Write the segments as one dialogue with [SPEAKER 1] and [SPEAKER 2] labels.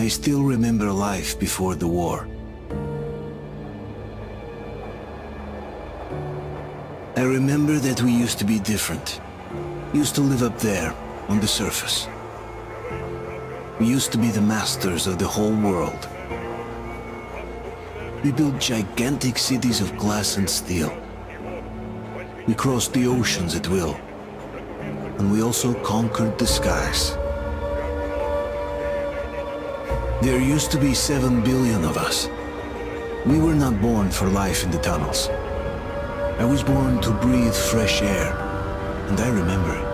[SPEAKER 1] I still remember life before the war. I remember that we used to be different. Used to live up there, on the surface. We used to be the masters of the whole world. We built gigantic cities of glass and steel. We crossed the oceans at will. And we also conquered the skies. There used to be 7 billion of us. We were not born for life in the tunnels. I was born to breathe fresh air, and I remember it.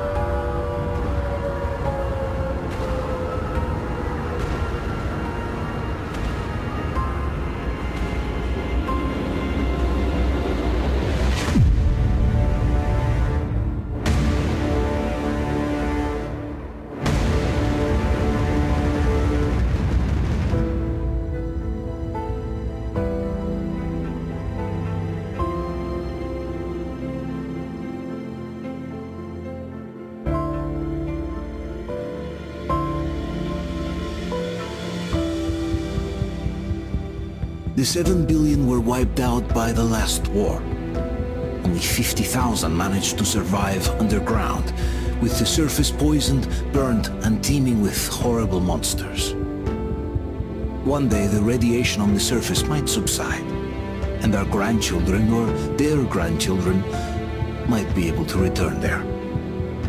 [SPEAKER 1] The 7 billion were wiped out by the last war. Only 50,000 managed to survive underground, with the surface poisoned, burned, and teeming with horrible monsters. One day the radiation on the surface might subside, and our grandchildren or their grandchildren might be able to return there.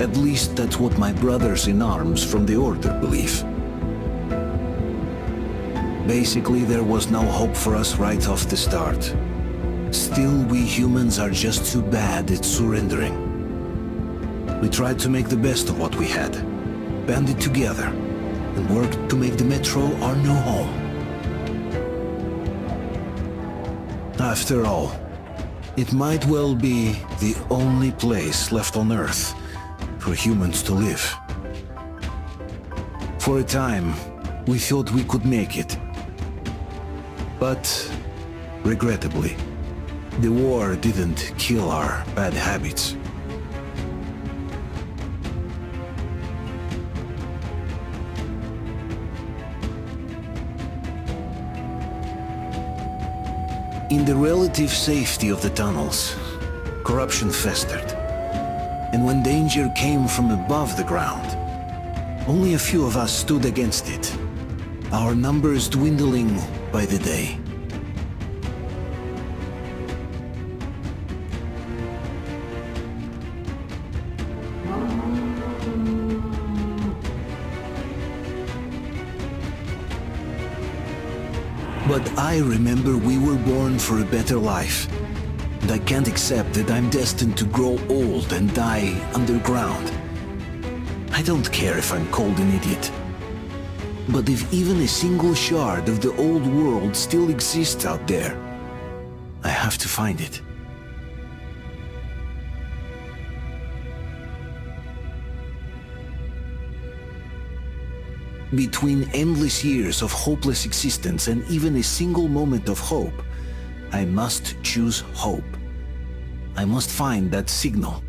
[SPEAKER 1] At least that's what my brothers in arms from the Order believe. Basically, there was no hope for us right off the start. Still, we humans are just too bad at surrendering. We tried to make the best of what we had, banded together, and worked to make the Metro our new home. After all, it might well be the only place left on Earth for humans to live. For a time, we thought we could make it. But, regrettably, the war didn't kill our bad habits. In the relative safety of the tunnels, corruption festered. And when danger came from above the ground, only a few of us stood against it, our numbers dwindling by the day. But I remember we were born for a better life, and I can't accept that I'm destined to grow old and die underground. I don't care if I'm called an idiot. But if even a single shard of the old world still exists out there, I have to find it. Between endless years of hopeless existence and even a single moment of hope, I must choose hope. I must find that signal.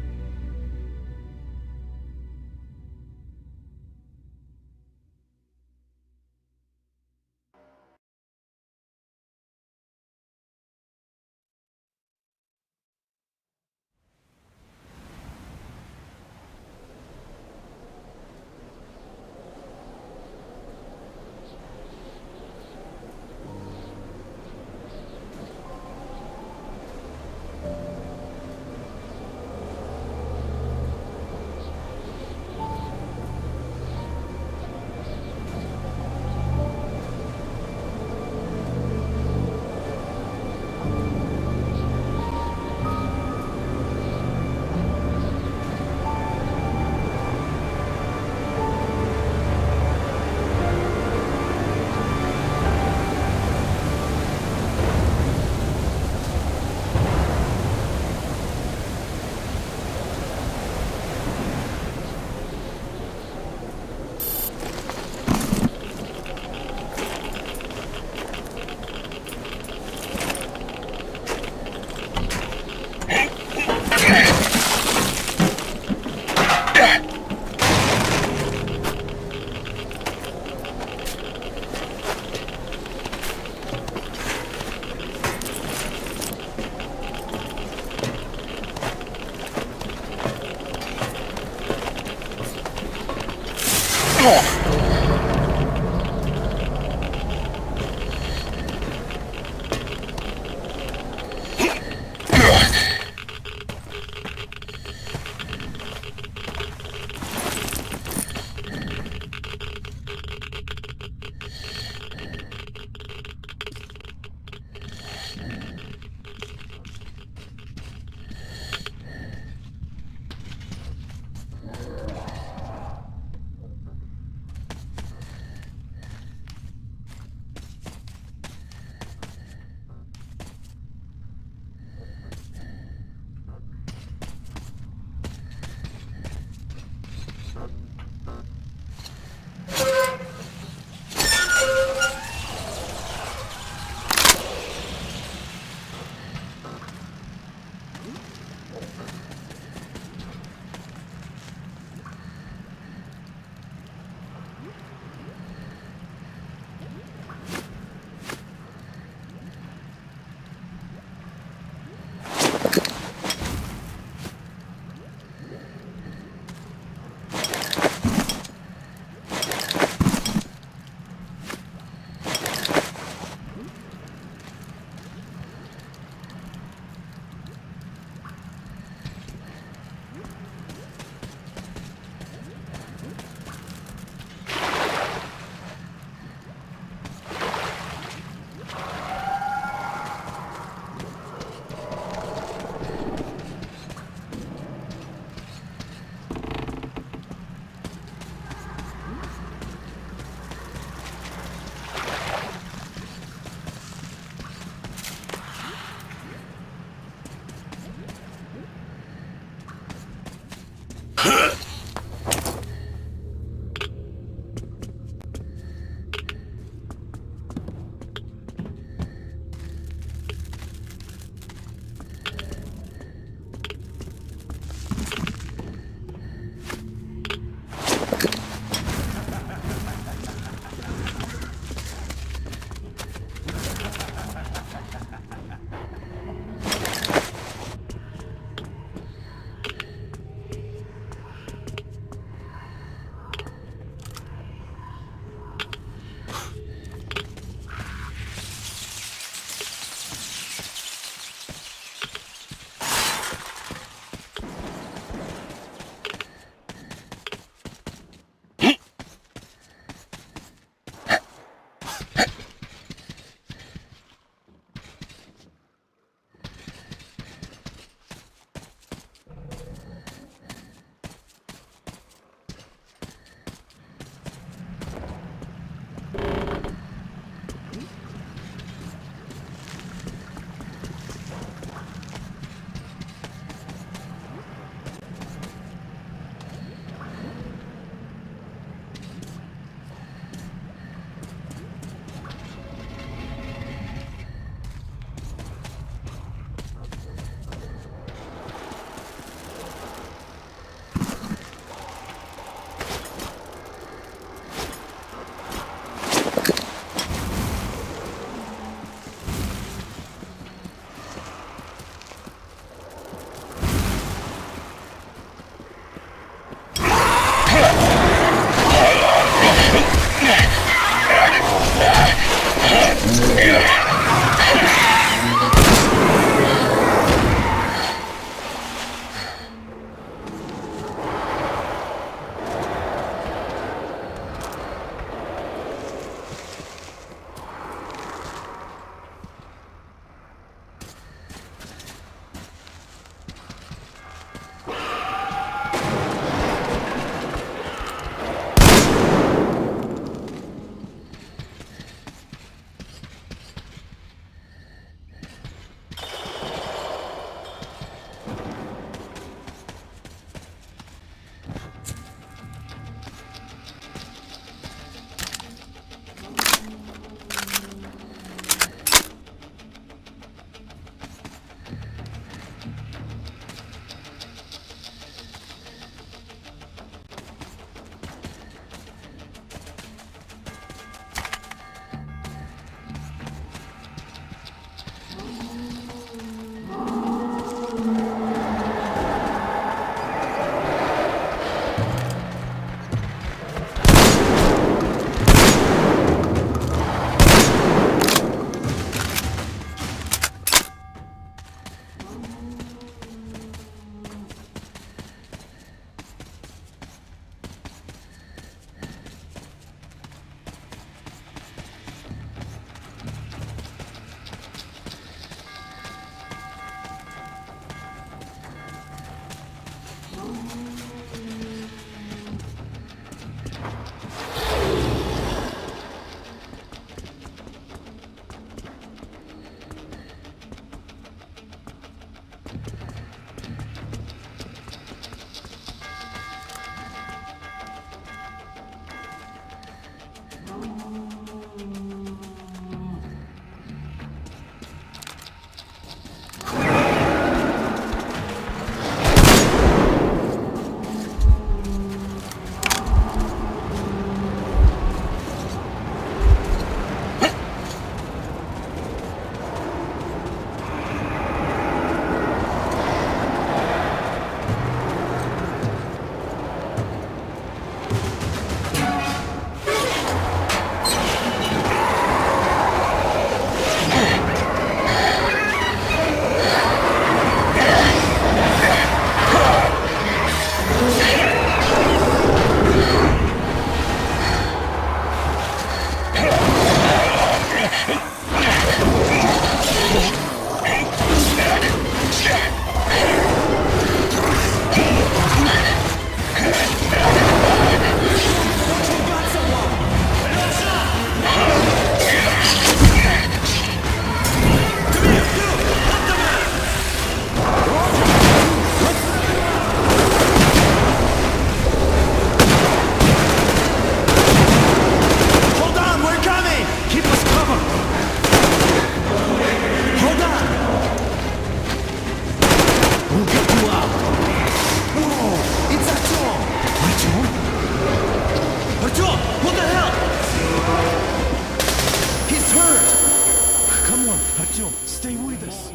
[SPEAKER 2] Artyom, stay with us.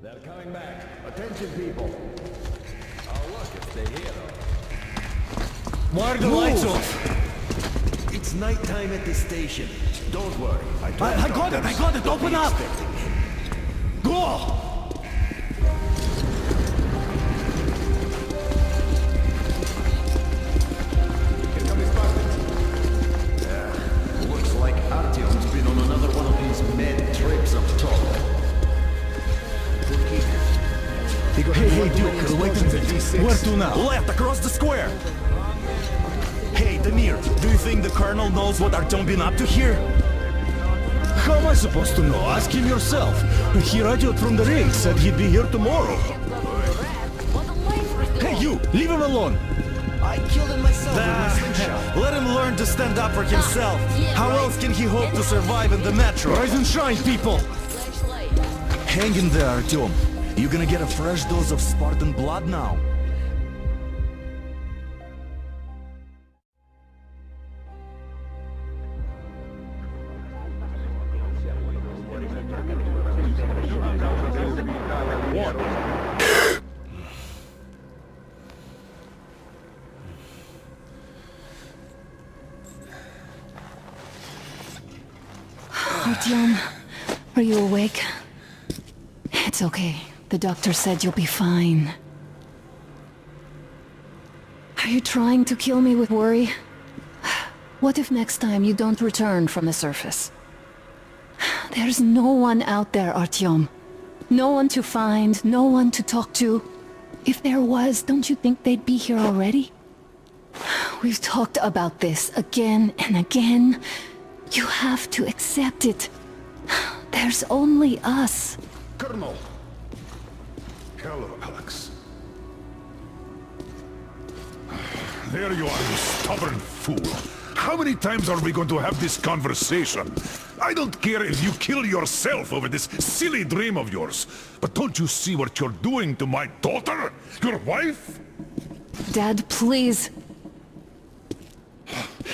[SPEAKER 3] They're coming back. Attention, people. Oh, look, it's the hero.
[SPEAKER 2] Why are the lights off?
[SPEAKER 3] It's nighttime at the station. Don't worry.
[SPEAKER 2] I got it! Open up! Go!
[SPEAKER 3] Here come his partners. Looks like Artyom's been on another one of these mad trips of talk.
[SPEAKER 2] Hey, Duke, wait a minute. Where to now?
[SPEAKER 4] Left, across the square! Hey, Damir, do you think the Colonel knows what Artyom been up to here?
[SPEAKER 2] How am I supposed to know? Ask him yourself. He radioed from the ring, said he'd be here tomorrow. Hey, you! Leave him alone!
[SPEAKER 3] I killed him myself with my slingshot.
[SPEAKER 4] Let him learn to stand up for himself. How else can he hope to survive in the metro?
[SPEAKER 2] Rise and shine, people!
[SPEAKER 4] Hang in there, Artyom. You're gonna get a fresh dose of Spartan blood now.
[SPEAKER 5] Artyom, are you awake? It's okay. The doctor said you'll be fine. Are you trying to kill me with worry? What if next time you don't return from the surface? There's no one out there, Artyom. No one to find, no one to talk to. If there was, don't you think they'd be here already? We've talked about this again and again. You have to accept it. There's only us.
[SPEAKER 6] Colonel! Hello, Alex. There you are, you stubborn fool. How many times are we going to have this conversation? I don't care if you kill yourself over this silly dream of yours. But don't you see what you're doing to my daughter? Your wife?
[SPEAKER 5] Dad, please.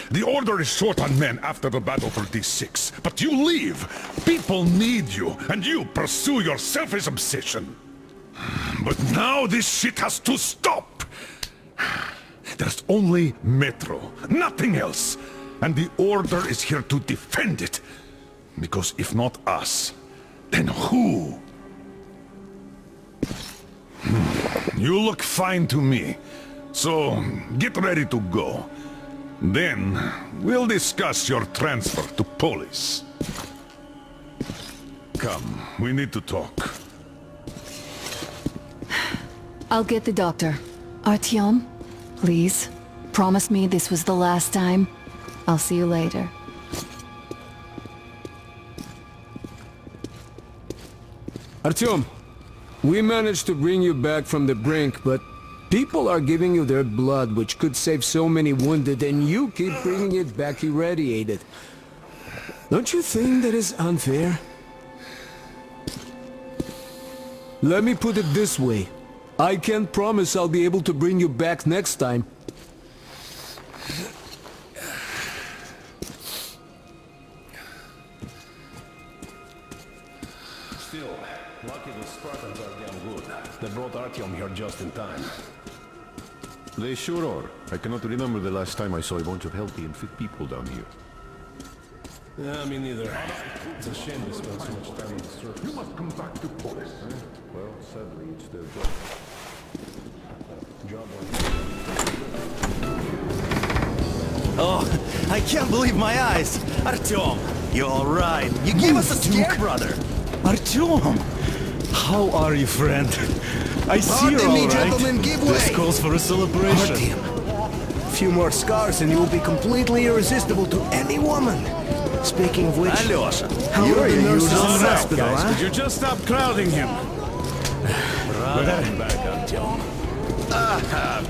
[SPEAKER 6] The Order is short on men after the battle for D6. But you leave. People need you, and you pursue your selfish obsession. But now this shit has to stop! There's only Metro, nothing else. And the Order is here to defend it. Because if not us, then who? You look fine to me. So, get ready to go. Then, we'll discuss your transfer to Polis. Come, we need to talk.
[SPEAKER 5] I'll get the doctor. Artyom, please. Promise me this was the last time. I'll see you later.
[SPEAKER 7] Artyom, we managed to bring you back from the brink, but people are giving you their blood, which could save so many wounded, and you keep bringing it back irradiated. Don't you think that is unfair? Let me put it this way. I can't promise I'll be able to bring you back next time.
[SPEAKER 3] Still, lucky the Spartans are damn good. They brought Artyom here just in time.
[SPEAKER 8] They sure are. I cannot remember the last time I saw a bunch of healthy and fit people down here.
[SPEAKER 3] Yeah, me neither. It's a shame they spend so much time on the surface.
[SPEAKER 6] You must come back to Polis.
[SPEAKER 8] Well, sadly, it's their job.
[SPEAKER 4] Oh, I can't believe my eyes! Artyom, you alright? You gave us a scare, brother!
[SPEAKER 2] Artyom! How are you, friend? I see you're
[SPEAKER 3] Pardon me,
[SPEAKER 2] all right.
[SPEAKER 3] gentlemen, give
[SPEAKER 2] This
[SPEAKER 3] way!
[SPEAKER 2] calls for a celebration.
[SPEAKER 3] A few more scars and you will be completely irresistible to any woman. Speaking of which,
[SPEAKER 4] Alyosha,
[SPEAKER 3] how are the nurses in the hospital,
[SPEAKER 2] guys,
[SPEAKER 3] huh?
[SPEAKER 2] could you just stop crowding him?
[SPEAKER 4] I'm back, Artyom.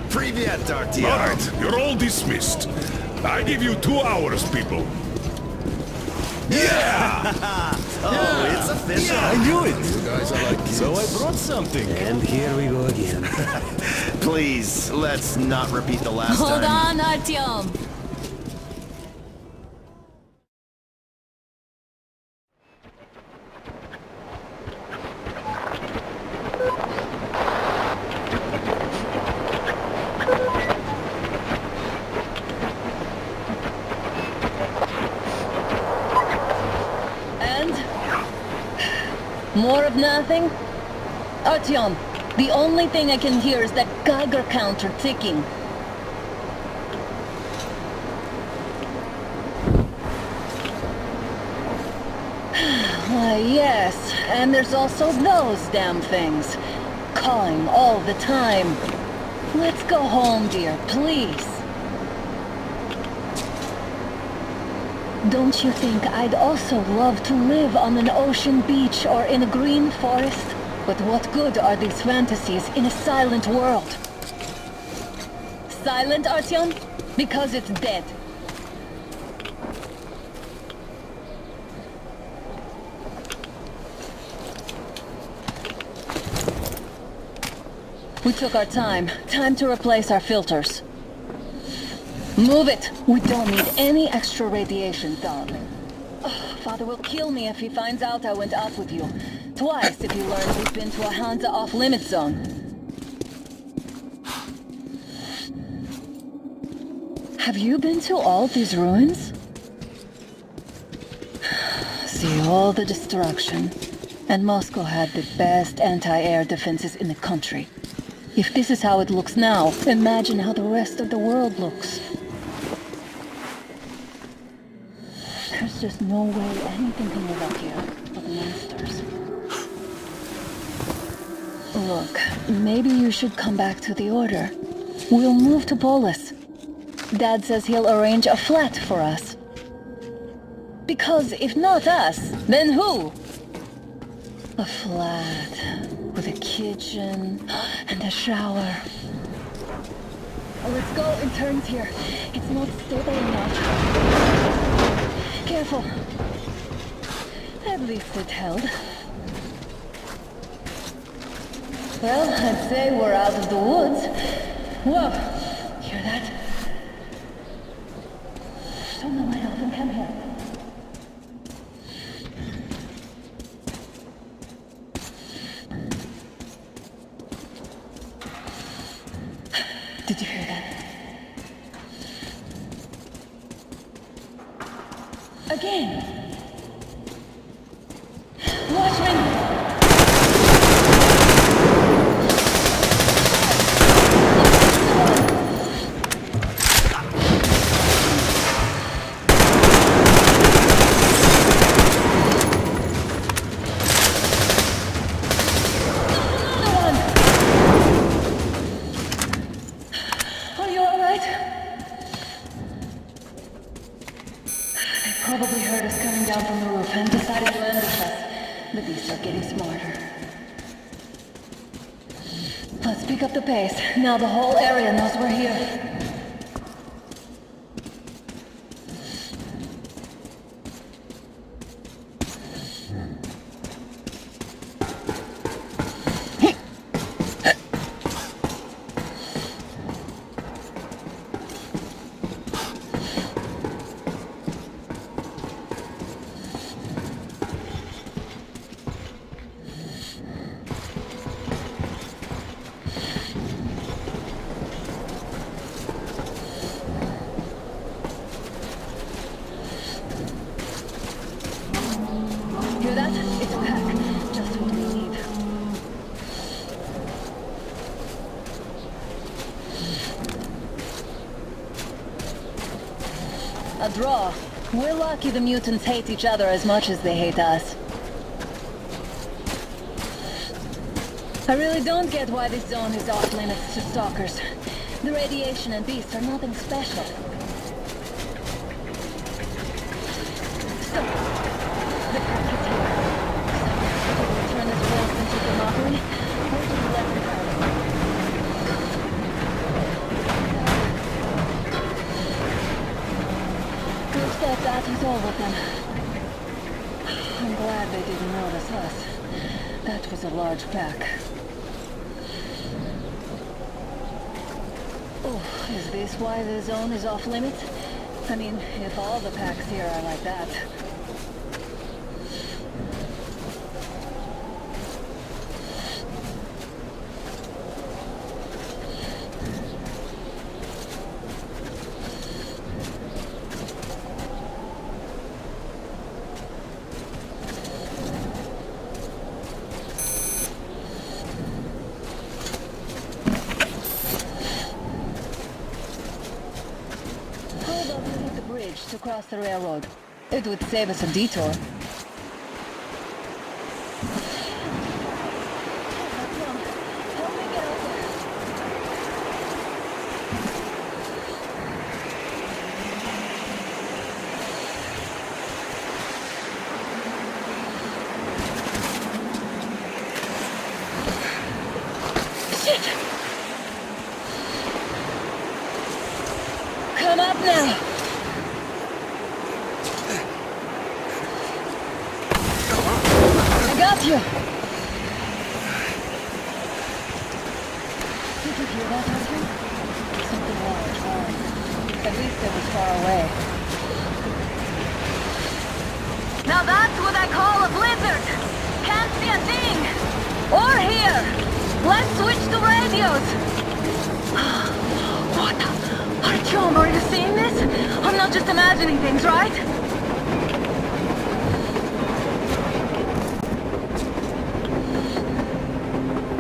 [SPEAKER 4] Привет, Artyom.
[SPEAKER 6] All right, you're all dismissed. I give you 2 hours, people.
[SPEAKER 4] Oh, it's official.
[SPEAKER 2] I knew it!
[SPEAKER 8] You guys are like
[SPEAKER 2] So I brought something.
[SPEAKER 3] And here we go again.
[SPEAKER 4] Please, let's not repeat the last
[SPEAKER 5] Hold
[SPEAKER 4] time.
[SPEAKER 5] on, Artyom. More of nothing? Artyom, the only thing I can hear is that Geiger counter ticking. Why, yes, and there's also those damn things. Calling all the time. Let's go home, dear, please. Don't you think I'd also love to live on an ocean beach or in a green forest? But what good are these fantasies in a silent world? Silent, Artyom? Because it's dead. We took our time. Time to replace our filters. Move it! We don't need any extra radiation, darling. Oh, Father will kill me if he finds out I went out with you. Twice if he learns we've been to a Hansa off-limit zone. Have you been to all these ruins? See all the destruction. And Moscow had the best anti-air defenses in the country. If this is how it looks now, imagine how the rest of the world looks. There's just no way anything can live up here for the monsters. Look, maybe you should come back to the Order. We'll move to Polis. Dad says he'll arrange a flat for us. Because if not us, then who? A flat with a kitchen and a shower. Let's go in turns here. It's not stable enough. Careful. At least it held. Well, I'd say we're out of the woods. Whoa! Hear that? Turn the light off and come here. Did you hear that? Again! Watch me! Probably heard us coming down from the roof and decided to ambush us. The beasts are getting smarter. Let's pick up the pace. Now the whole area knows we're here. Hear that? It's a pack. Just what we need. A draw. We're lucky the mutants hate each other as much as they hate us. I really don't get why this zone is off limits to stalkers. The radiation and beasts are nothing special. Stop. The pack is here. Will we turn this place into a mockery? Or do we let them go? Looks like that was all of them. I'm glad they didn't notice us. That was a large pack. Oh, is this why the zone is off limits? I mean, if all the packs here are like that. across the railroad. It would save us a detour. Come up now! I got you! Did you hear that, husband? Something large. At least it was far away. Now that's what I call a blizzard! Can't see a thing! Or hear! Let's switch to radios! What the... Artyom, are you seeing this? I'm not just imagining things, right?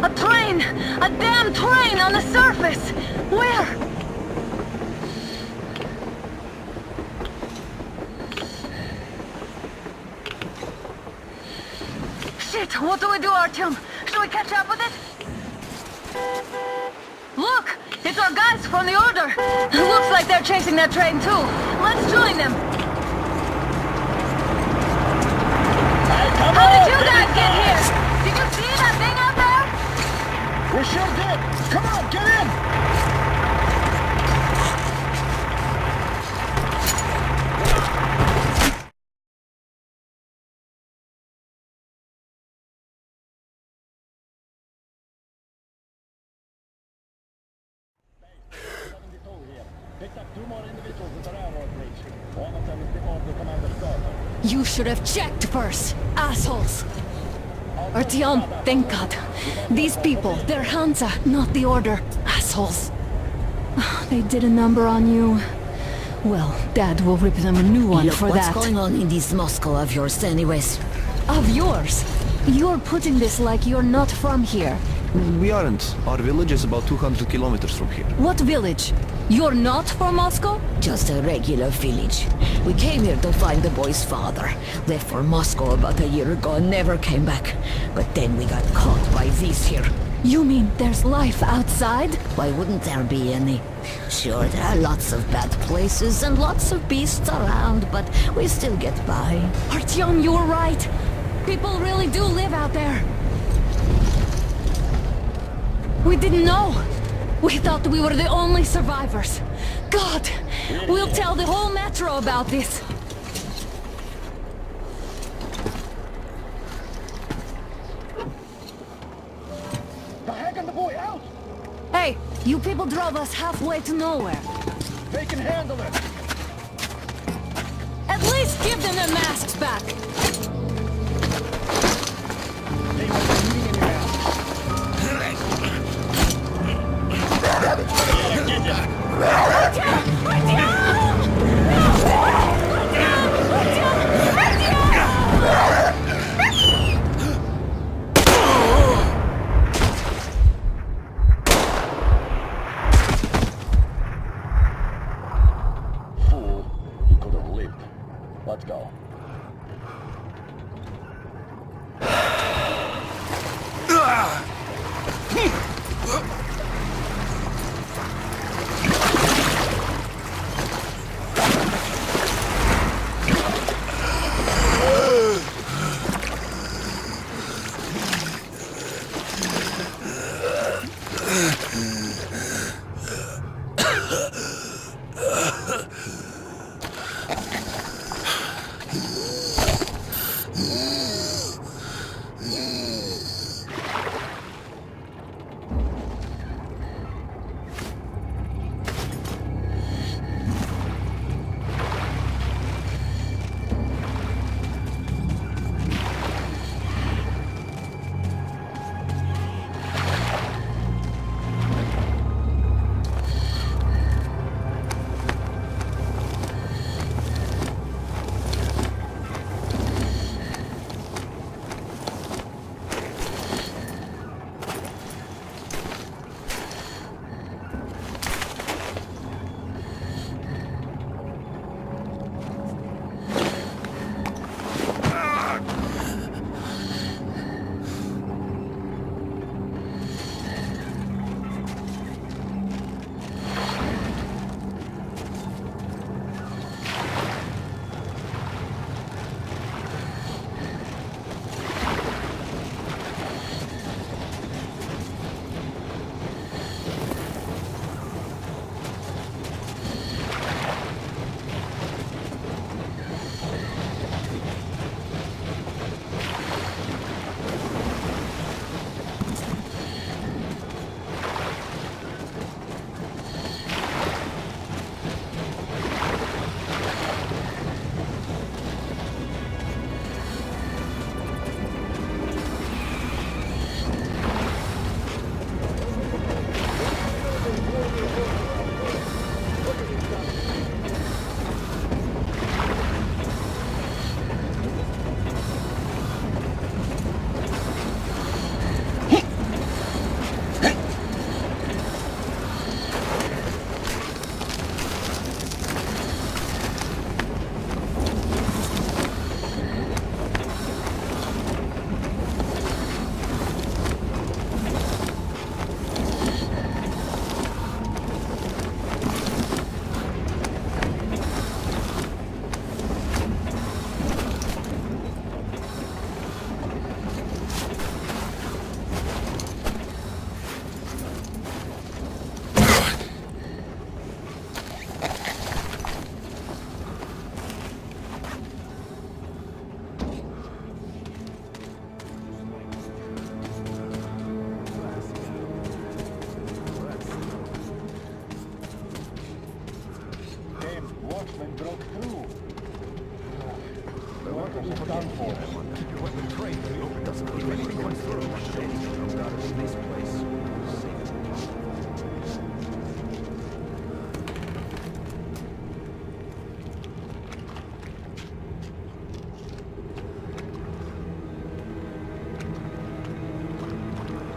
[SPEAKER 5] A train! A damn train on the surface! Where? Shit, what do we do, Artyom? Should we catch up with it? Look! It's our guys from the Order! Looks like they're chasing that train too. Let's join them! How did you guys get here? Did you see that thing out there?
[SPEAKER 2] We sure did! Come on, get in!
[SPEAKER 5] You should have checked first, assholes! Artyom, thank God. These people, they're Hansa, not the Order. Assholes. They did a number on you. Well, Dad will rip them a new one for that.
[SPEAKER 9] What's going on in this Moscow of yours anyways?
[SPEAKER 5] Of yours? You're putting this like you're not from here.
[SPEAKER 10] We aren't. Our village is about 200 kilometers from here.
[SPEAKER 5] What village? You're not from Moscow?
[SPEAKER 9] Just a regular village. We came here to find the boy's father. Left for Moscow about a year ago and never came back. But then we got caught by these here.
[SPEAKER 5] You mean there's life outside?
[SPEAKER 9] Why wouldn't there be any? Sure, there are lots of bad places and lots of beasts around, but we still get by.
[SPEAKER 5] Artyom, you were right. People really do live out there. We didn't know. We thought we were the only survivors. God, we'll tell the whole metro about this.
[SPEAKER 2] The heck and the boy out!
[SPEAKER 5] Hey, you people drove us halfway to nowhere.
[SPEAKER 2] They can handle it!
[SPEAKER 5] At least give them their masks back.
[SPEAKER 2] They were bleeding in your ass. Fool, you could have lived. Let's go.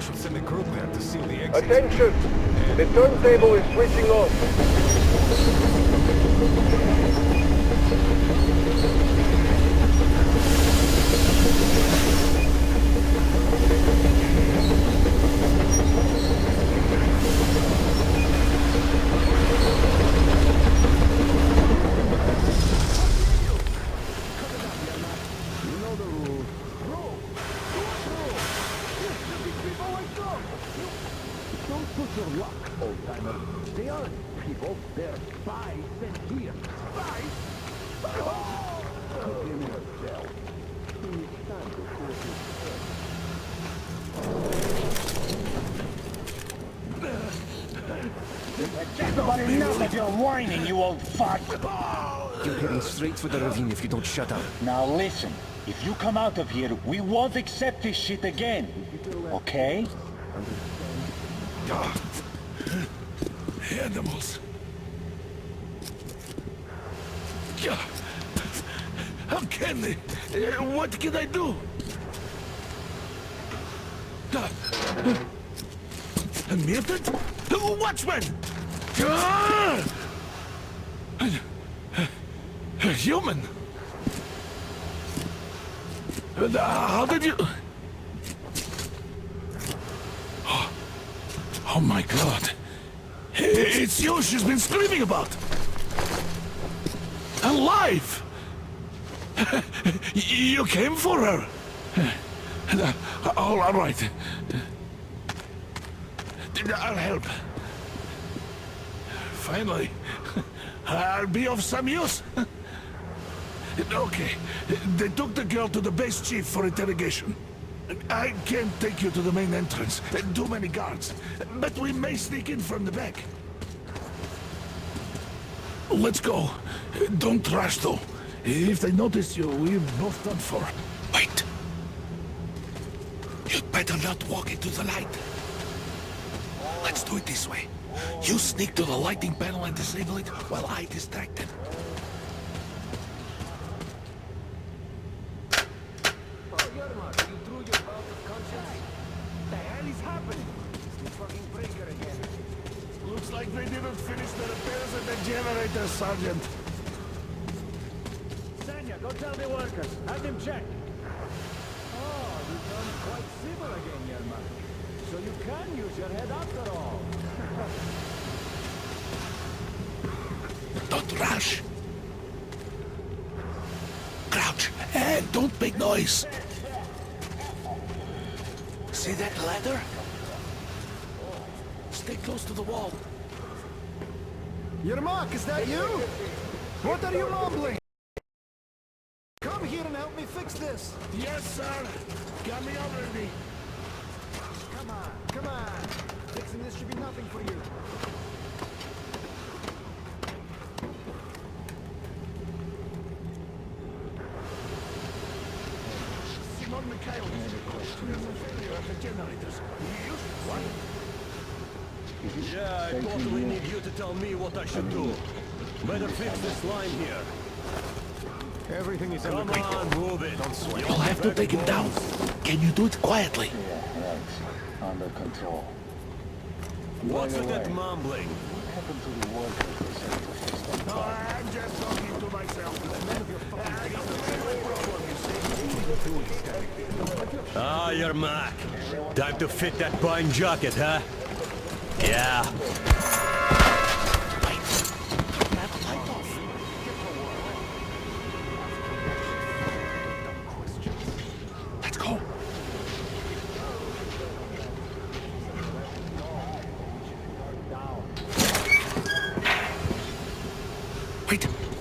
[SPEAKER 2] Should send a group there to seal the exit.
[SPEAKER 11] Attention! The turntable is switching off.
[SPEAKER 12] Enough of your whining, you old fart!
[SPEAKER 10] You're heading straight for the ravine if you don't shut up.
[SPEAKER 12] Now listen, if you come out of here, we won't accept this shit again. Okay?
[SPEAKER 6] Animals. How can they? What can I do? A mutant? Watchman! A human? How did you... Oh my God. It's you she's been screaming about. Alive! You came for her. All right. I'll help. Finally, I'll be of some use. Okay, they took the girl to the base chief for interrogation. I can't take you to the main entrance. Too many guards. But we may sneak in from the back. Let's go. Don't rush, though. If they notice you, we're both done for. Wait. You'd better not walk into the light. Let's do it this way. You sneak to the lighting panel and disable it while I distract them. Looks like they didn't finish the repairs at the generator, Sergeant.
[SPEAKER 12] Sanya, go tell the workers. Have them check. Oh, you turned quite civil again, Yerma. So you can use your head after all.
[SPEAKER 6] Don't rush. Crouch and don't make noise. See that ladder? Stay close to the wall.
[SPEAKER 2] Yermak, is that you? What are you mumbling? Come here and help me fix this.
[SPEAKER 6] Yes, sir. Got me already.
[SPEAKER 2] Come on, come on. Fixing this should be nothing for you.
[SPEAKER 6] Simon Mikhail has a question. There's a failure at the generators. What?
[SPEAKER 4] Yeah, I totally need you to tell me what I should do. Better fix this line here.
[SPEAKER 2] Everything is
[SPEAKER 4] Come on, move it. Don't sweat.
[SPEAKER 6] You'll have to take him down. Can you do it quietly?
[SPEAKER 12] Yeah, right. Under control.
[SPEAKER 4] What's with that mumbling?
[SPEAKER 12] What happened to the workers they sent to fix that
[SPEAKER 6] No,
[SPEAKER 12] car?
[SPEAKER 6] I'm just talking to myself. None of your fucking problem, you see?
[SPEAKER 4] Ah, you're Mac. Time to fit that pine jacket, huh? Yeah.
[SPEAKER 6] Let's go.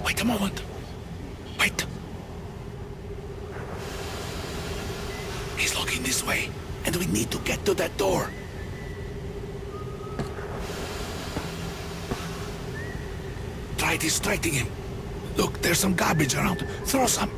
[SPEAKER 6] Wait a moment. Wait. He's looking this way, and we need to get to that door. Try distracting him. Look, there's some garbage around. Throw some.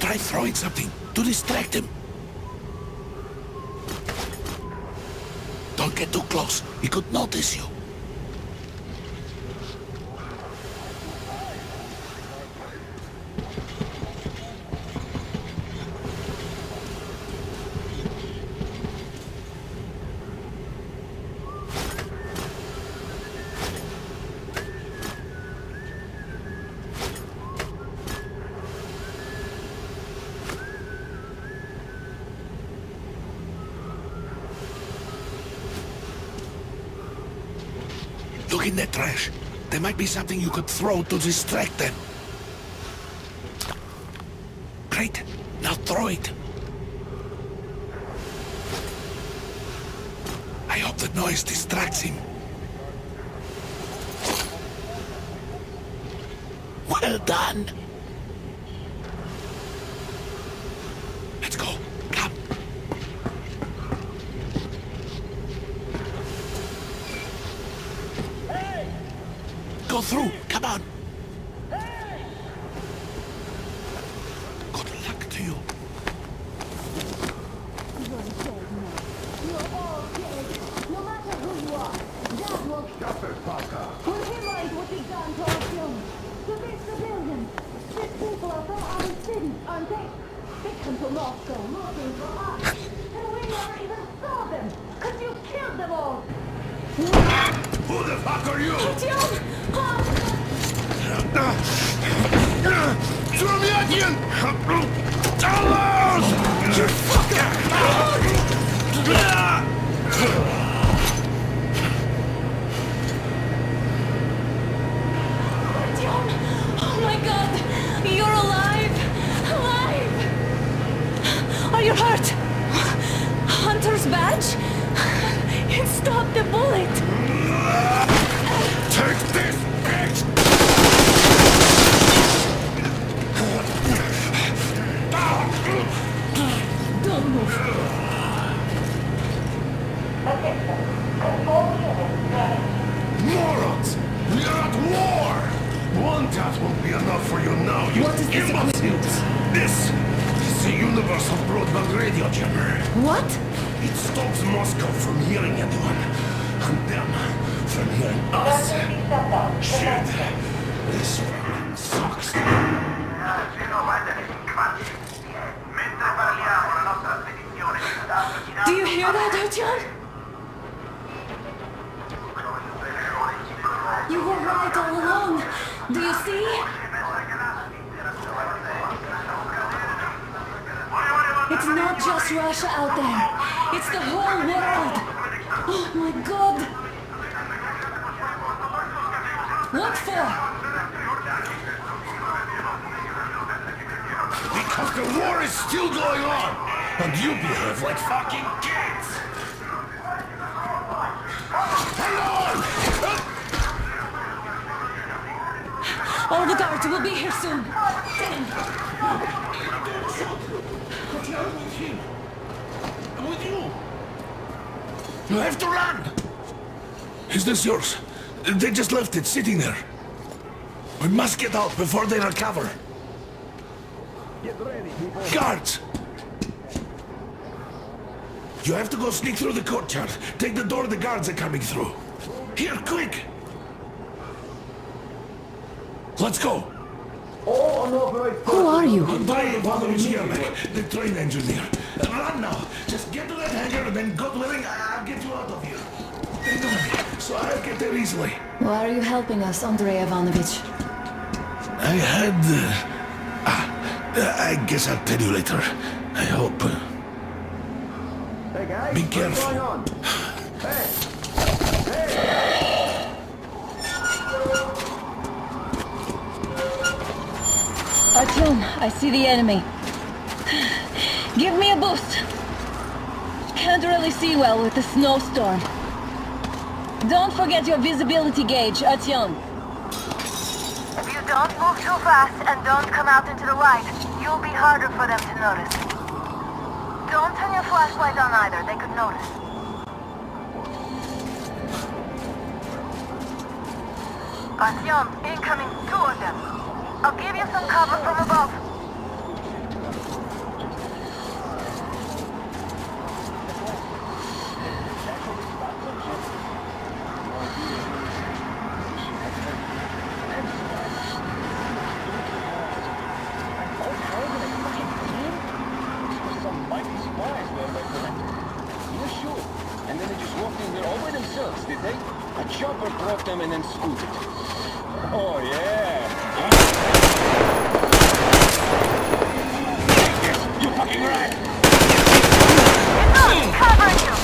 [SPEAKER 1] Try throwing something to distract him. Don't get too close. He could notice you. Look in that trash. There might be something you could throw to distract them. Great. Now throw it. I hope the noise distracts him. Well done. Let's go. Come. Go through. Come on. Good luck to you.
[SPEAKER 13] No matter who you are, that will realize what you've done to our film. To these civilians, these people are from other cities, aren't they? They come to Moscow looking for us, and we never even saw them, because you killed them all.
[SPEAKER 6] Who the fuck are you? Сурмятин! Аллах! You fucker!
[SPEAKER 5] Oh my God! You're alive! Alive! Are you hurt? Hunter's badge? It stopped the bullet!
[SPEAKER 6] Take this, bitch!
[SPEAKER 5] Don't move.
[SPEAKER 6] Morons! We are at war! One tap won't be enough for you now, you imbeciles! This is a universal broadband radio jammer.
[SPEAKER 5] What?
[SPEAKER 6] It stops Moscow from hearing anyone, and them from hearing us. Shit! This fucking sucks.
[SPEAKER 5] Do you hear that, Artyom? You were right all along. Do you see? It's not just Russia out there. It's the whole world. Oh my God. What for?
[SPEAKER 6] Because the war is still going on, and you behave like fucking kids! Hang on!
[SPEAKER 5] All the guards will be here soon. Damn.
[SPEAKER 1] I'm with you. You have to run. Is this yours? They just left it sitting there. We must get out before they recover.
[SPEAKER 12] Get ready, people.
[SPEAKER 1] Guards! You have to go sneak through the courtyard. Take the door the guards are coming through. Here, quick! Let's go!
[SPEAKER 5] Who are you?
[SPEAKER 1] Andrei Ivanovich Yermak, the train engineer. Run now! Just get to that hangar and then, God willing, I'll get you out of here. They know me, so I'll get there easily.
[SPEAKER 5] Why are you helping us, Andrei Ivanovich?
[SPEAKER 1] I had... I guess I'll tell you later. I hope.
[SPEAKER 11] Hey guys,
[SPEAKER 1] Be careful.
[SPEAKER 11] what's going on? Hey! Hey!
[SPEAKER 9] Artyom, I see the enemy. Give me a boost. Can't really see well with the snowstorm. Don't forget your visibility gauge, Artyom.
[SPEAKER 13] If you don't move too fast and don't come out into the light, you'll be harder for them to notice. Don't turn your flashlight on either, they could notice. Artyom, incoming, 2 of them. I'll give you some cover from above.
[SPEAKER 12] chopper broke them and then scooted. Oh, yeah. You fucking rat!
[SPEAKER 13] It's covering you!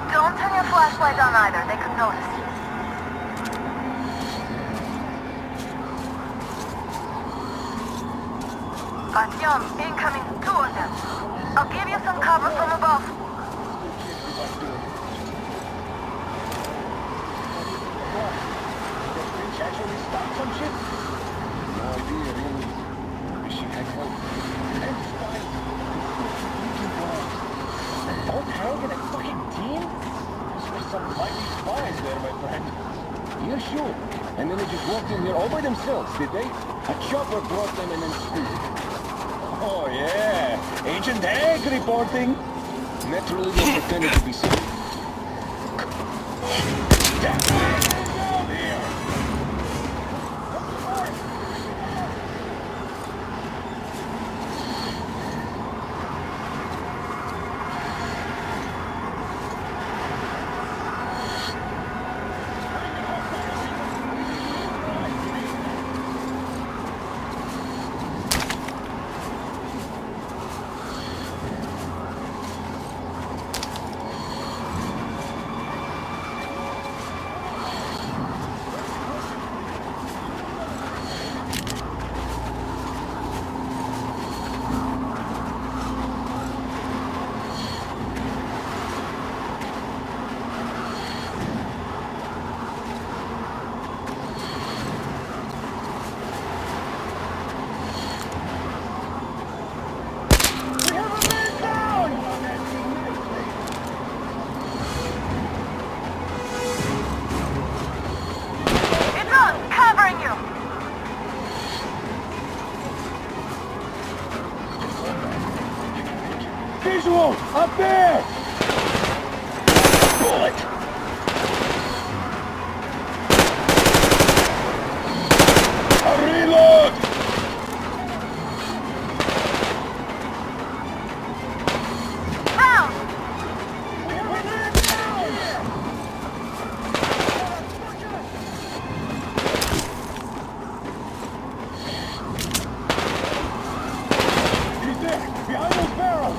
[SPEAKER 13] Don't turn your flashlight on either, they could notice. Artyom, incoming, 2 of them. I'll give you some cover from above.
[SPEAKER 12] Actually stop some shit? No idea, really. She had help. And spies. Don't hang in a fucking team? Those were some mighty spies there, my friend. Yeah, sure. And then they just walked in here all by themselves, did they? A chopper brought them and then scooted. Oh, yeah. Agent Egg reporting. Naturally, they pretended to be sick. Down here. Visual! Up there! Bullet! A reload!
[SPEAKER 13] Down!
[SPEAKER 12] He's there! Behind those barrels!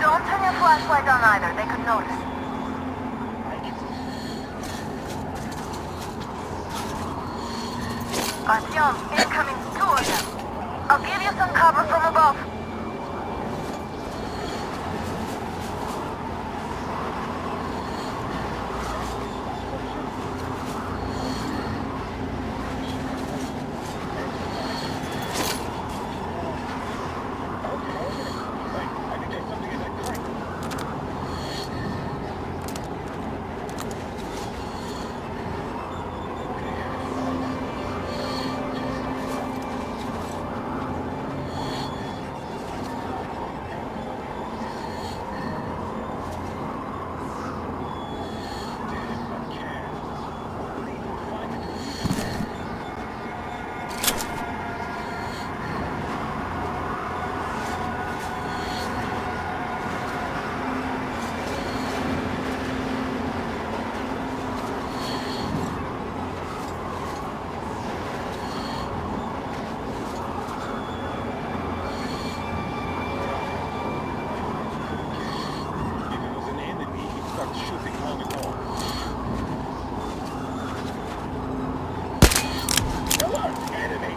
[SPEAKER 13] Don't turn your flashlight on either, they could notice. Artyom, incoming, 2 of them. I'll give you some cover from above.
[SPEAKER 12] not shooting long ago. Alert! Enemy!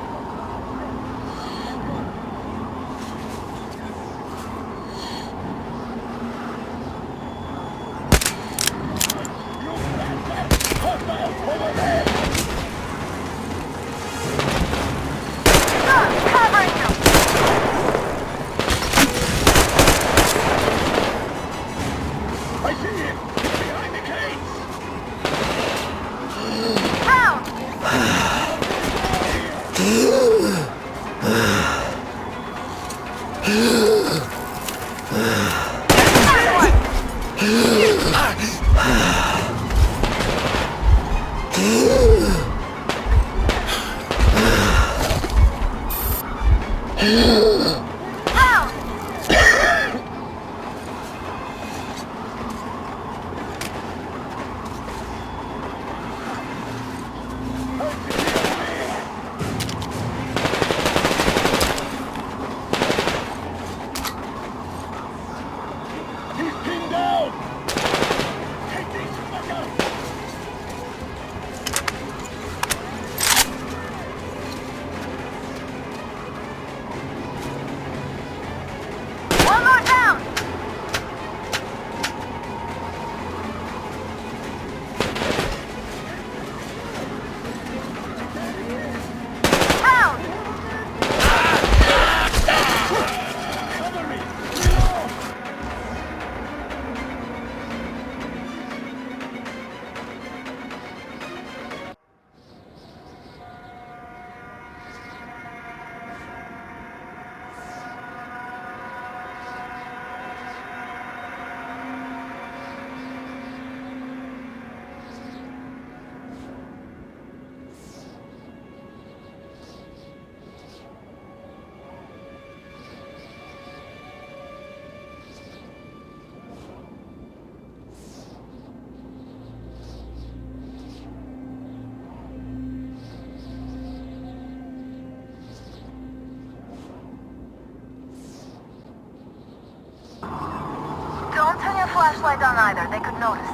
[SPEAKER 13] Don't turn your flashlight on either, they could notice.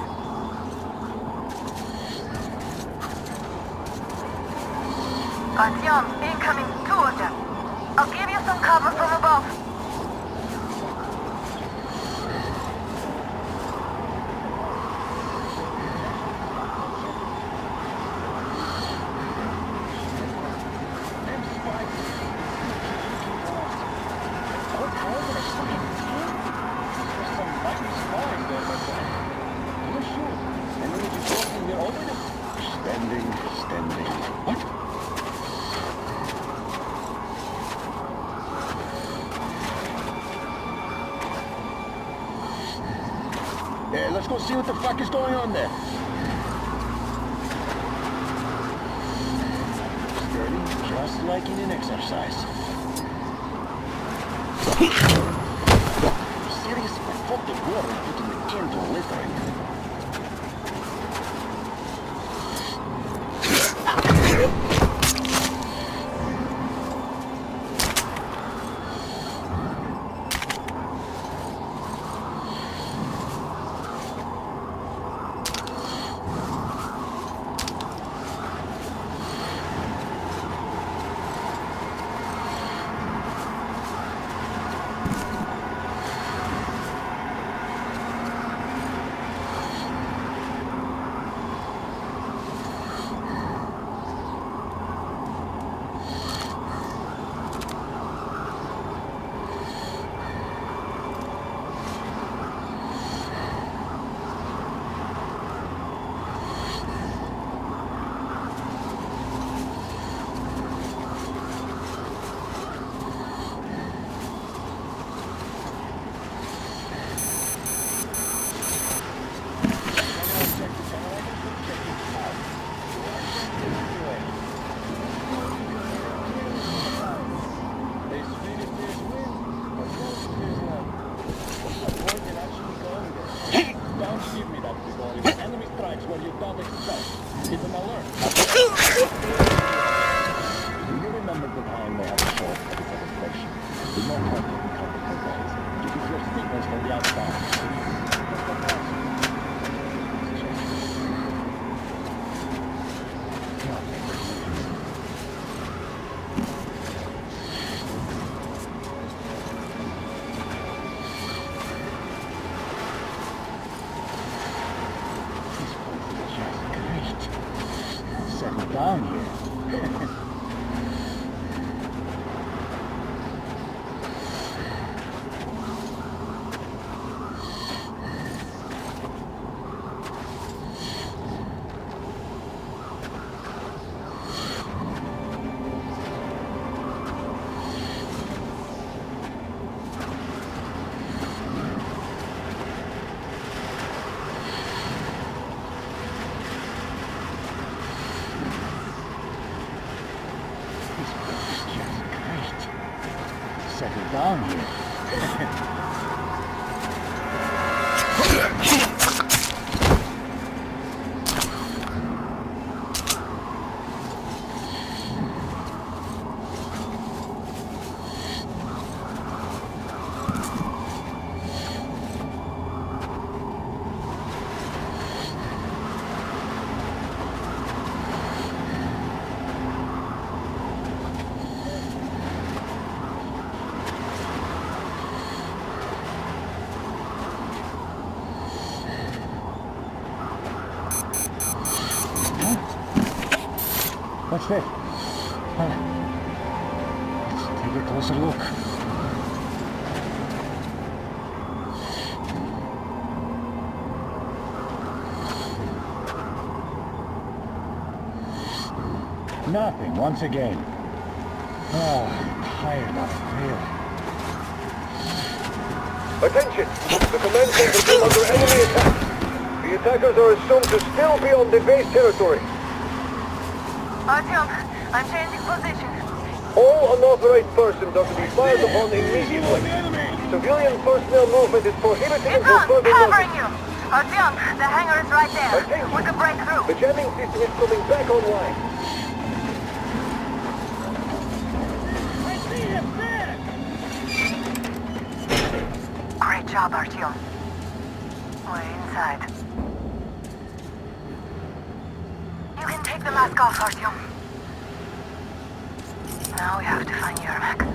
[SPEAKER 13] Artyom, incoming, 2 of them. I'll give you some cover from above.
[SPEAKER 12] Let's go see what the fuck is going on there. Steady, just like in an exercise. Seriously, fuck the water and put in the can to littering. down here. Settle down here. What's this? Let's take a closer look. Nothing, once again. Oh, tired of it, really.
[SPEAKER 11] Attention! The command center is still under enemy attack. The attackers are assumed to still be on the base territory.
[SPEAKER 13] Artyom, I'm changing position.
[SPEAKER 11] All unauthorized persons are to be fired upon immediately. Civilian personnel movement is prohibited
[SPEAKER 13] It's
[SPEAKER 11] until
[SPEAKER 13] on,
[SPEAKER 11] further
[SPEAKER 13] covering
[SPEAKER 11] notice.
[SPEAKER 13] you. Artyom, the hangar is right there.
[SPEAKER 11] Attention.
[SPEAKER 13] We can break through.
[SPEAKER 11] The jamming system is coming back online.
[SPEAKER 12] I see him there!
[SPEAKER 13] Great job, Artyom. We're inside. You can take the mask off, Artyom. Now we have to find Yermak.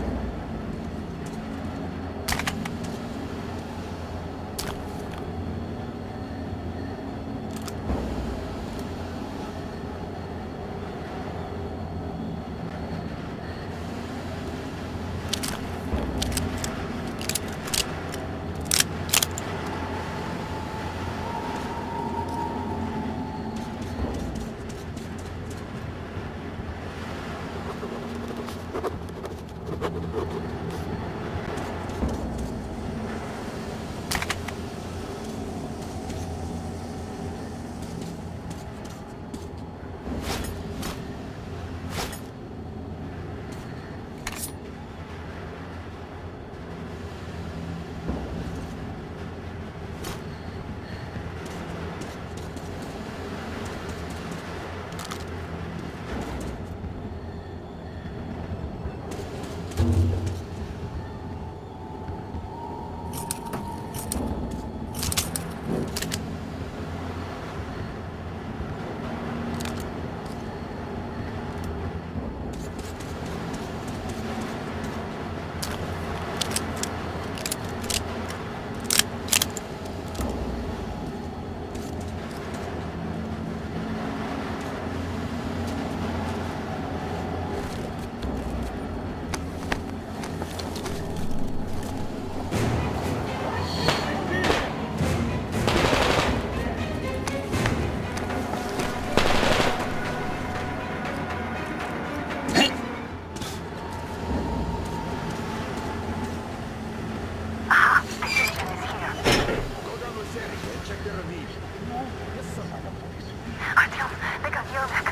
[SPEAKER 13] Artyom, they got Yermak.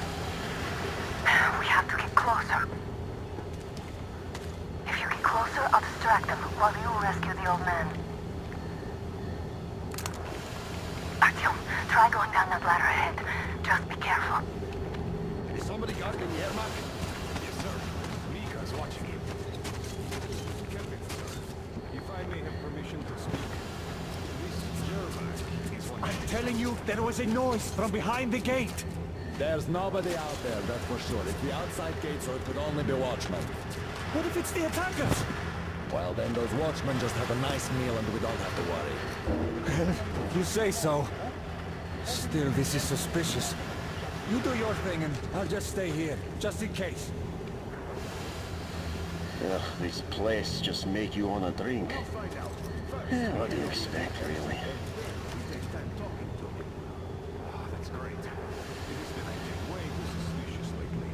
[SPEAKER 13] We have to get closer. If you get closer, I'll distract them while you rescue the old man. Artyom, try going down that ladder ahead. Just be careful.
[SPEAKER 3] Is somebody guarding Yermak? Yes, sir. Mika's watching him. Captain, sir, if I may have permission to speak, this Yermak is one.
[SPEAKER 2] I'm telling you, there was a noise from behind the gate.
[SPEAKER 4] There's nobody out there, that's for sure. It's the outside gate, so it could only be watchmen.
[SPEAKER 2] What if it's the attackers?
[SPEAKER 4] Well, then those watchmen just have a nice meal and we don't have to worry.
[SPEAKER 2] You say so. Still, this is suspicious. You do your thing and I'll just stay here, just in case.
[SPEAKER 12] Ugh, this place just make you wanna drink. What do you expect, really?
[SPEAKER 3] That's great. It has been acting way too suspicious lately.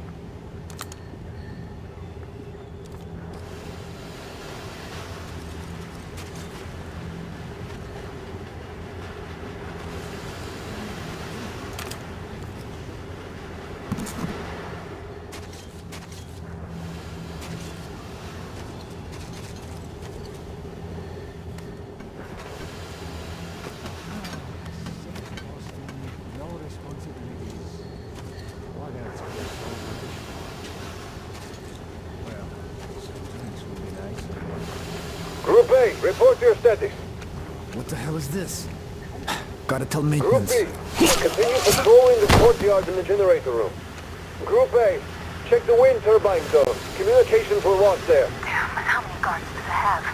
[SPEAKER 3] No responsibilities. What else could I so much? Well, some drinks would be nice.
[SPEAKER 11] Group A, report your status.
[SPEAKER 2] What the hell is this? Gotta tell
[SPEAKER 11] Group
[SPEAKER 2] maintenance.
[SPEAKER 11] B, continue patrolling the courtyard and the generator room. Group A, check the wind turbine zone. Communications were lost there.
[SPEAKER 13] Damn, how many guards does it have?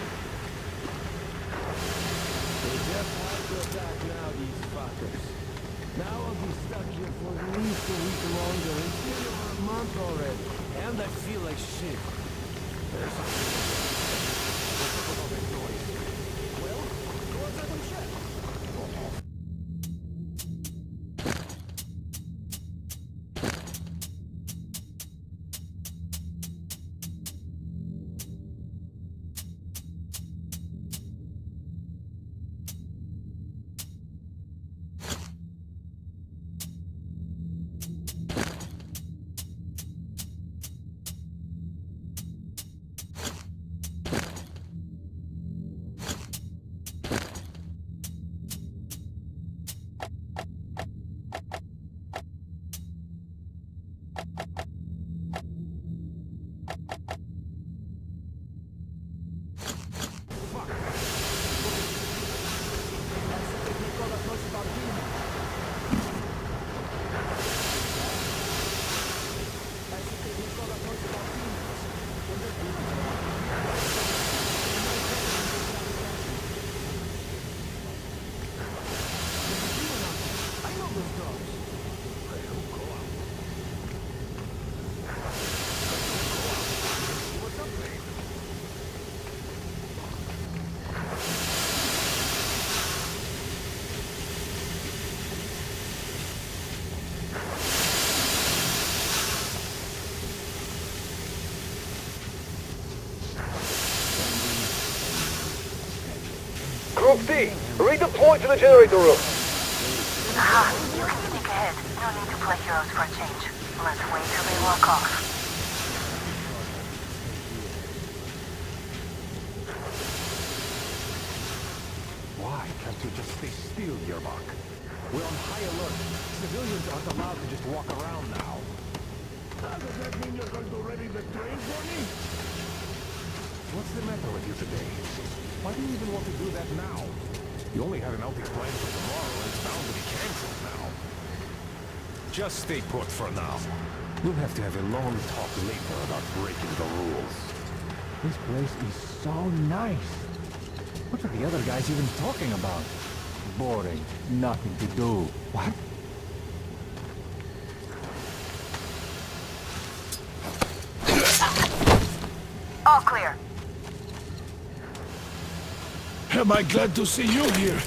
[SPEAKER 2] They just have to attack now, these fuckers. Now I'll be stuck here for at least a week longer, instead of a month already. And I feel like shit. There's something. What's up with all that noise? Well, go outside and check.
[SPEAKER 11] Group D, redeploy to the generator room.
[SPEAKER 13] Aha, you can sneak ahead. No need to play heroes for a change. Let's wait till they walk off.
[SPEAKER 3] Why can't you just stay still, Yermak? We're on high alert. Civilians aren't allowed to just walk around now. Does that mean you're going to ready the train for me? What's the matter with you today? Why do you even want to do that now? You only had an outing planned for tomorrow, and it's bound to be cancelled now. Just stay put for now. We'll have to have a long talk later about breaking the rules. This place is so nice. What are the other guys even talking about? Boring. Nothing to do. What?
[SPEAKER 13] All clear.
[SPEAKER 6] Am I glad to see you here?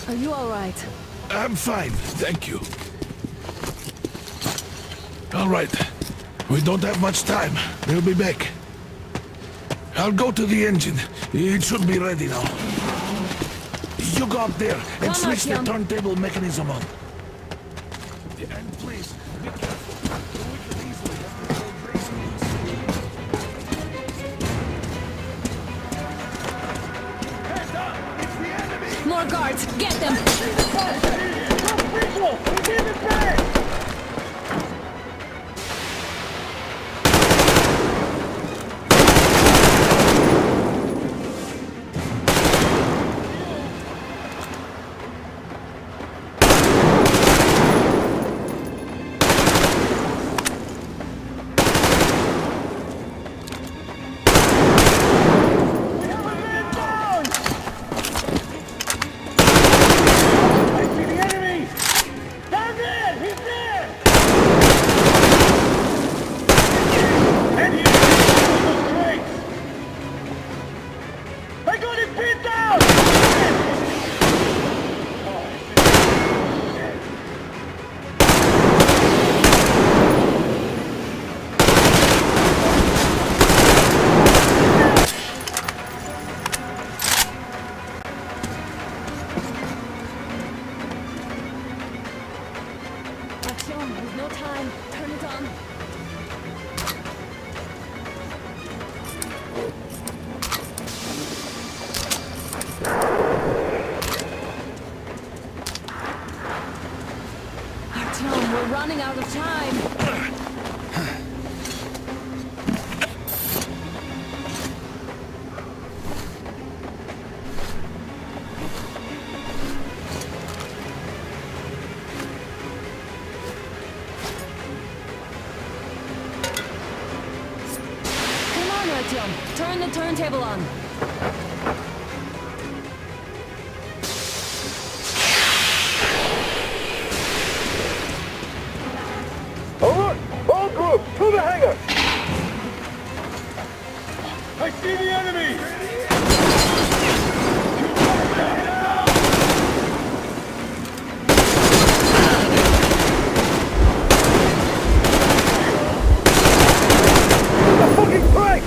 [SPEAKER 5] Are you all right?
[SPEAKER 6] I'm fine, thank you. All right. We don't have much time. We'll be back. I'll go to the engine. It should be ready now. You go up there and switch the turntable mechanism on. And please, be careful. We could easily have to go crazy. Heads up! It's the enemy!
[SPEAKER 5] More guards! Get them!
[SPEAKER 11] People, get it back! I see the enemy!
[SPEAKER 9] running out of time. Come on, Artyom. Turn the turntable on.
[SPEAKER 11] Alert! All groups, to the hangar!
[SPEAKER 12] I see the enemy!
[SPEAKER 11] The fucking tank!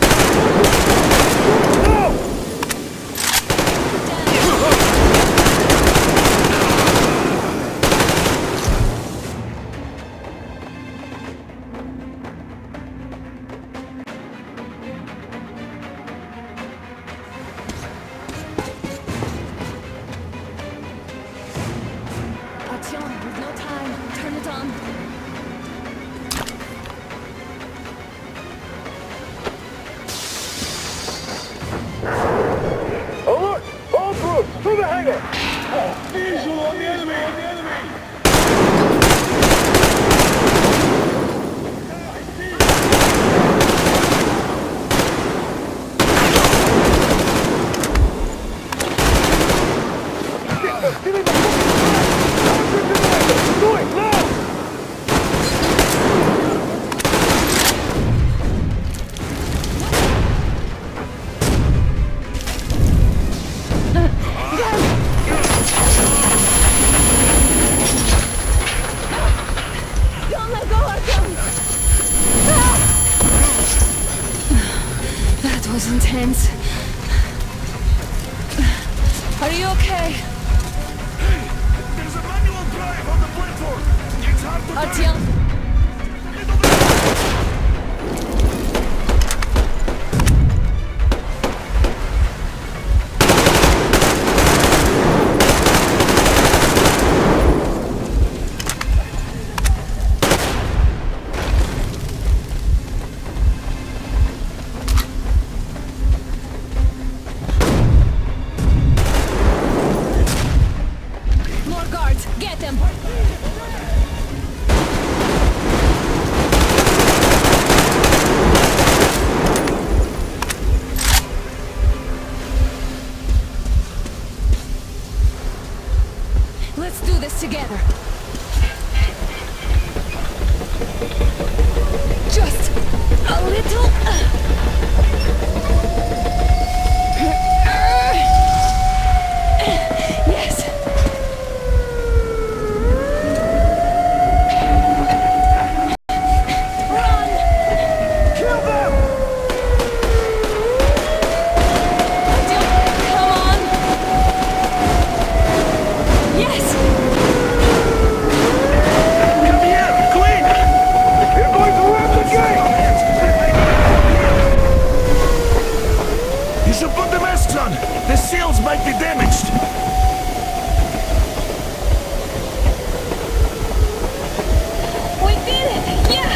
[SPEAKER 11] No!
[SPEAKER 9] Artyom, we've no time. Turn it on.
[SPEAKER 11] Alert! All groups, to the hangar!
[SPEAKER 12] Visual on the enemy, on the enemy!
[SPEAKER 11] Shit, they're stealing the fucking tank! Do it, now!
[SPEAKER 9] Don't let go, Artyom! Ah! That was intense. Are you okay?
[SPEAKER 4] There's a manual drive on the platform. It's hard to
[SPEAKER 9] Artyom? More guards! Get them! Let's do this together. Just a little. Yes. Run!
[SPEAKER 11] Kill them!
[SPEAKER 9] Come on! Yes!
[SPEAKER 4] Come here, clean!
[SPEAKER 11] You're going to ram the gate!
[SPEAKER 4] You should put the masks on. The seals might be damaged.
[SPEAKER 9] We did it! Yeah!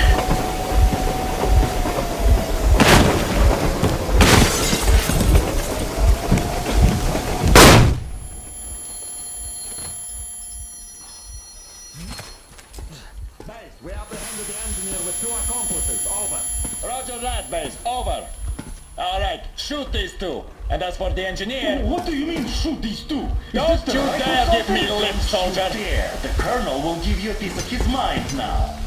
[SPEAKER 12] Base, we apprehended the engineer with 2 accomplices. Over. Roger that, Base. Over. Alright, shoot these 2. And as for the engineer...
[SPEAKER 4] What do you mean, shoot these 2?
[SPEAKER 12] Don't you dare give me lip, soldier!
[SPEAKER 4] There, the Colonel will give you a piece of his mind now.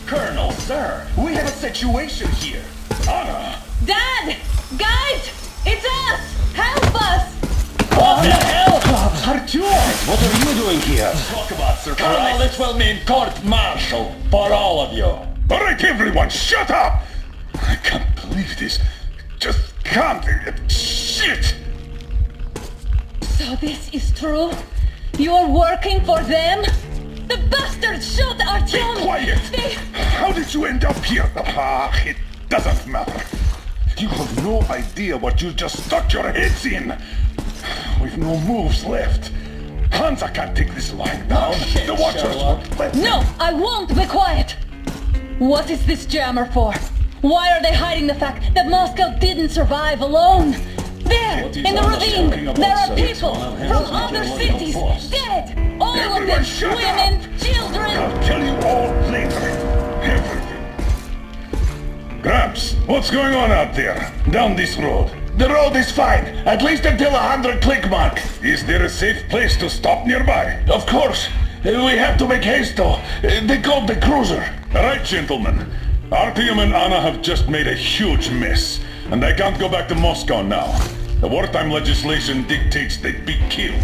[SPEAKER 4] Colonel, sir, we have a situation here. Honor!
[SPEAKER 9] Dad! Guys! It's us! Help us!
[SPEAKER 12] What the hell?
[SPEAKER 4] Artyom, what are you doing here?
[SPEAKER 12] Talk about surprise. Colonel, it will mean court-martial for all of you.
[SPEAKER 6] Alright, everyone, shut up! I can't believe this. Just can't. Shit!
[SPEAKER 9] So this is true? You're working for them? The bastards shot Artyom!
[SPEAKER 6] Be quiet!
[SPEAKER 9] They...
[SPEAKER 6] How did you end up here? Ah, it doesn't matter. You have no idea what you just stuck your heads in. We've no moves left. Hansa can't take this lying down. The Watchers won't let
[SPEAKER 9] No, I won't be quiet! What is this jammer for? Why are they hiding the fact that Moscow didn't survive alone? There, in the ravine, there are people from other cities, dead! All of them, women, children!
[SPEAKER 6] I'll tell you all later. Everything. Gramps, what's going on out there? Down this road?
[SPEAKER 4] The road is fine, at least until 100 click mark.
[SPEAKER 6] Is there a safe place to stop nearby?
[SPEAKER 4] Of course. We have to make haste though. They called the cruiser.
[SPEAKER 6] All right, gentlemen. Artyom and Anna have just made a huge mess, and I can't go back to Moscow now. The wartime legislation dictates they'd be killed.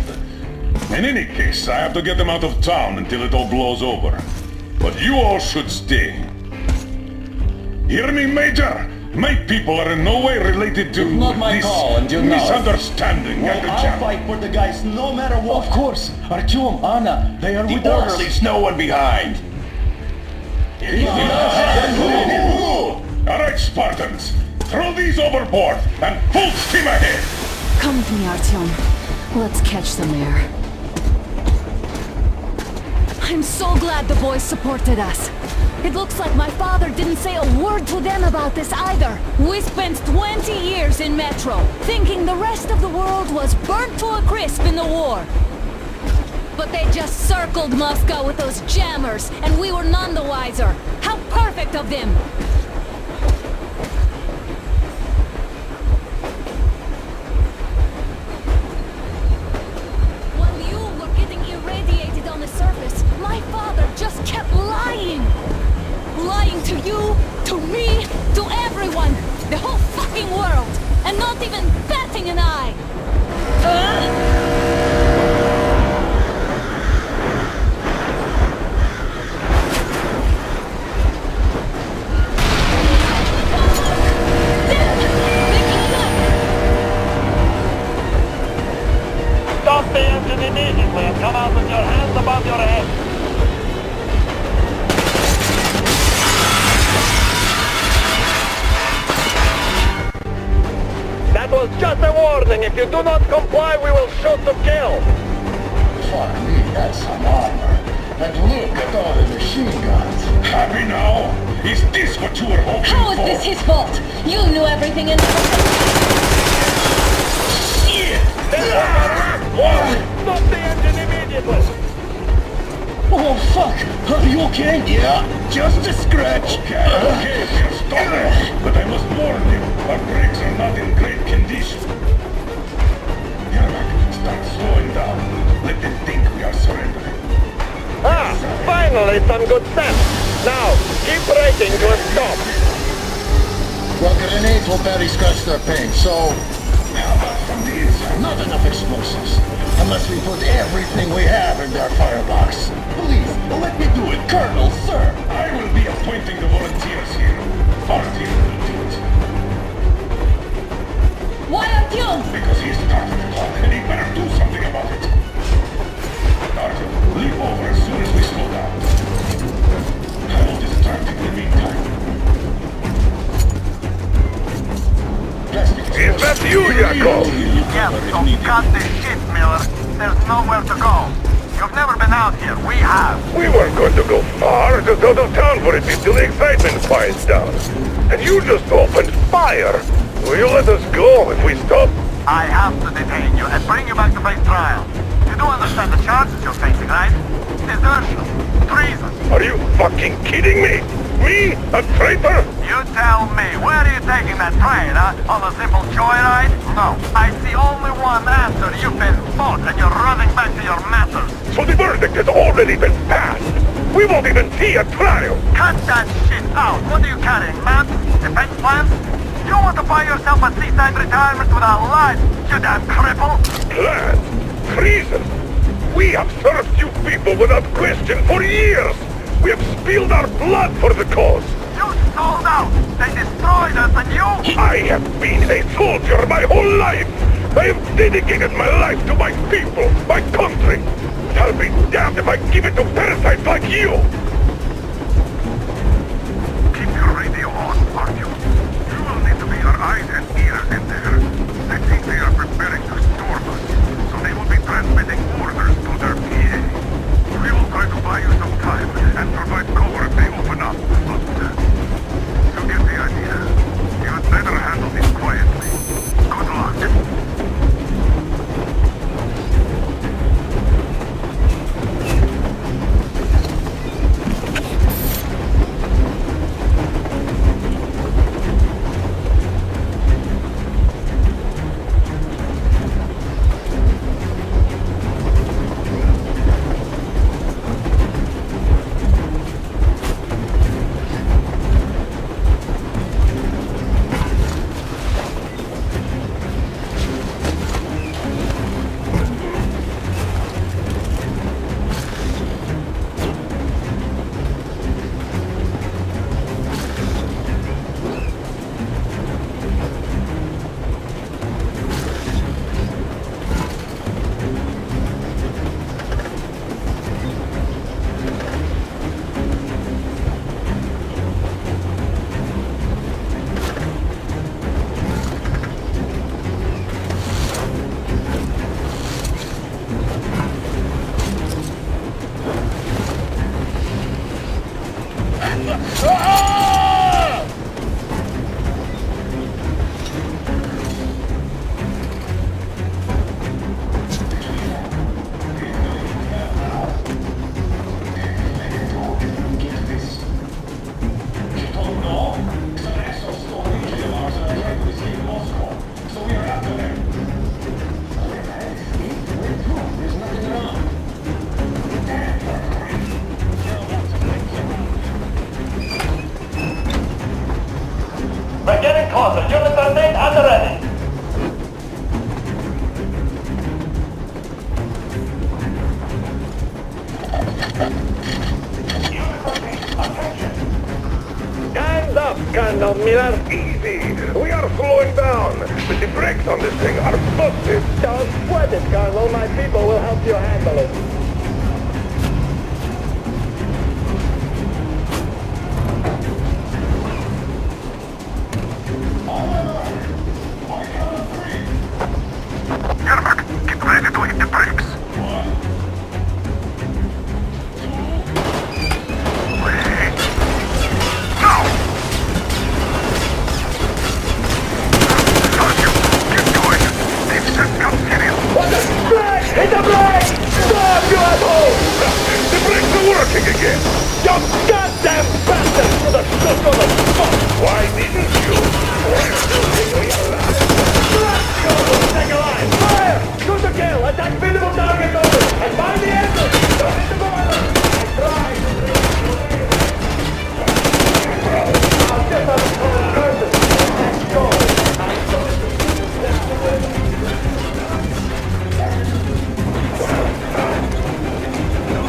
[SPEAKER 6] In any case, I have to get them out of town until it all blows over. But you all should stay. Hear me, Major? My people are in no way related to
[SPEAKER 4] not my
[SPEAKER 6] this
[SPEAKER 4] call, and you know it.
[SPEAKER 6] misunderstanding at the
[SPEAKER 4] I'll
[SPEAKER 6] jam.
[SPEAKER 4] fight for the guys no matter what. Of course. Artyom, Anna, they are with us.
[SPEAKER 6] Orderlies, no one behind. All right, Spartans. Throw these overboard and full steam ahead.
[SPEAKER 5] Come with me, Artyom. Let's catch them there. I'm so glad the boys supported us. It looks like my father didn't say a word to them about this either. We spent 20 years in Metro, thinking the rest of the world was burnt to a crisp in the war. But they just circled Moscow with those jammers, and we were none the wiser. How perfect of them! While you were getting irradiated on the surface, my father just kept lying! Lying to you, to me, to everyone! The whole fucking world! And not even batting an eye!
[SPEAKER 11] Stop the engine immediately and come out with your hands above your head. That was just a warning. If you do not comply, we will shoot to kill.
[SPEAKER 4] Fuck me, that's some armor. And look at all the machine guns.
[SPEAKER 6] Happy now? Is this what you were hoping
[SPEAKER 9] How is
[SPEAKER 6] for?
[SPEAKER 9] this his fault? You knew everything and...
[SPEAKER 6] Shit!
[SPEAKER 11] Stop the engine immediately.
[SPEAKER 4] Oh fuck! Are you okay? Yeah, just a scratch.
[SPEAKER 6] Okay, we'll stop it. But I must warn you, our brakes are not in great condition. Yermak, start slowing down. Let them think we are surrendering.
[SPEAKER 11] Ah, finally some good sense. Now, keep braking to a stop.
[SPEAKER 4] Well, grenades will barely scratch their paint, so...
[SPEAKER 6] How about from the inside?
[SPEAKER 4] Not enough explosives. Unless we put everything we have in their firebox. Please, let me do it, Colonel, sir.
[SPEAKER 6] I will be appointing the volunteers here. Artyom will do it.
[SPEAKER 9] Why Artyom?
[SPEAKER 6] Because he started the clock, and he better do something about it. Artyom, leap over as soon as we slow down. I will distract him in the meantime.
[SPEAKER 11] Is that you, Yakov?
[SPEAKER 14] Yes, so cut this shit, Miller. There's nowhere to go. You've never been out here. We have.
[SPEAKER 11] We weren't going to go far, just out of town for a bit till the excitement quiets down. And you just opened fire. Will you let us go if we stop?
[SPEAKER 14] I have to detain you and bring you back to face trial. You do understand the charges you're facing, right? Desertion, treason.
[SPEAKER 11] Are you fucking kidding me? Me? A traitor?
[SPEAKER 14] You tell me, where are you taking that train, huh? On a simple joyride? No. I see only one answer. You've been fought and you're running back to your masters.
[SPEAKER 11] So the verdict has already been passed. We won't even see a trial.
[SPEAKER 14] Cut that shit out. What are you carrying, man? Defense plans? You want to buy yourself a seaside retirement without life, you damn cripple?
[SPEAKER 11] Plan? Treason? We have served you people without question for years. We have spilled our blood for the cause.
[SPEAKER 14] You sold out. They destroyed us and you...
[SPEAKER 11] I have been a soldier my whole life. I have dedicated my life to my people, my country. But I'll be damned if I give it to parasites like you.
[SPEAKER 14] Keep your radio on, Artyom. You will need to be your eyes and ears in there. I think they are preparing to storm us, so they will be transmitting orders to
[SPEAKER 11] up, Colonel Miller. Easy. We are slowing down, but the brakes on this thing are busted. Don't sweat it, Colonel. My people will help you handle it.
[SPEAKER 14] Get ready to hit the brakes.
[SPEAKER 11] Hit the brakes! Stop, you asshole! The brakes are working again! You goddamn bastard! To the shoot on the spot! Why didn't you? Take a line! Fire! Shoot to kill! Attack visible target over! And find the engine! Don't hit the boiler! I tried! I'll just have a cold curtain! Let's go!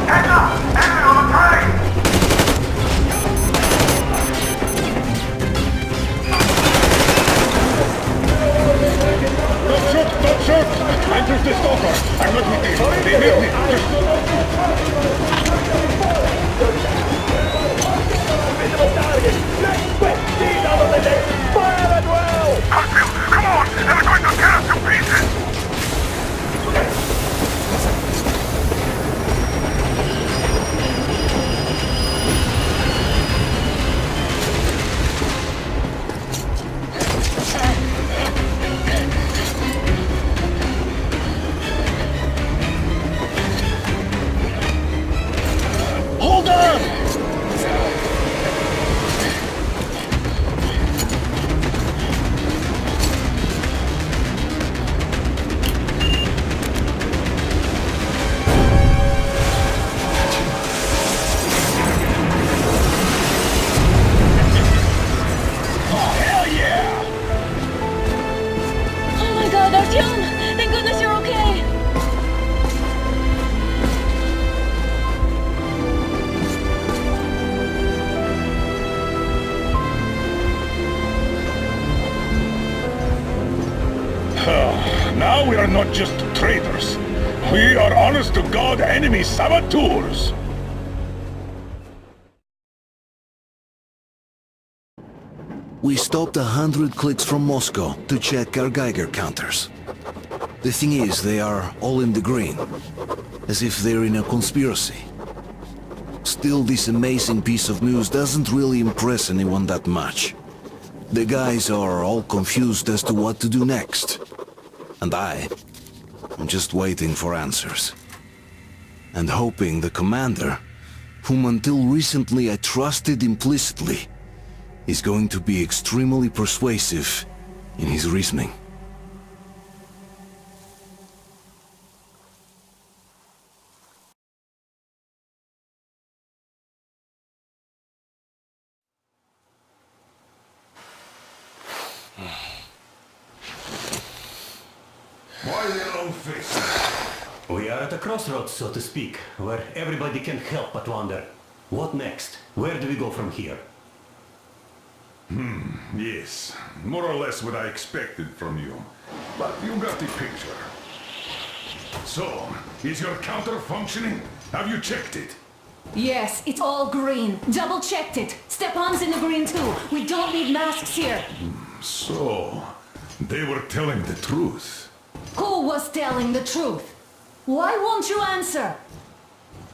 [SPEAKER 14] Heads up! Enemy on the train!
[SPEAKER 6] Don't shoot! Don't shoot! I'm just a stalker. I'm not with you. They made me.
[SPEAKER 11] Visible target! Next quick! Seize out of the day! Fire at will!
[SPEAKER 14] Hartfield, come on! They're going to tear us to pieces!
[SPEAKER 6] Hold on!
[SPEAKER 9] Oh my god, Artyom! Thank goodness you're okay!
[SPEAKER 6] Now we are not just traitors. We are honest-to-God enemy saboteurs.
[SPEAKER 1] We stopped 100 clicks from Moscow to check our Geiger counters. The thing is, they are all in the green, as if they're in a conspiracy. Still, this amazing piece of news doesn't really impress anyone that much. The guys are all confused as to what to do next. And I'm just waiting for answers. And hoping the commander, whom until recently I trusted implicitly, is going to be extremely persuasive in his reasoning.
[SPEAKER 6] Why the long face?
[SPEAKER 15] We are at a crossroads, so to speak, where everybody can help but wonder. What next? Where do we go from here?
[SPEAKER 6] Yes, more or less what I expected from you. But you got the picture. So, is your counter functioning? Have you checked it?
[SPEAKER 5] Yes, it's all green. Double-checked it. Stepan's in the green too. We don't need masks here.
[SPEAKER 6] So, they were telling the truth.
[SPEAKER 5] Who was telling the truth? Why won't you answer?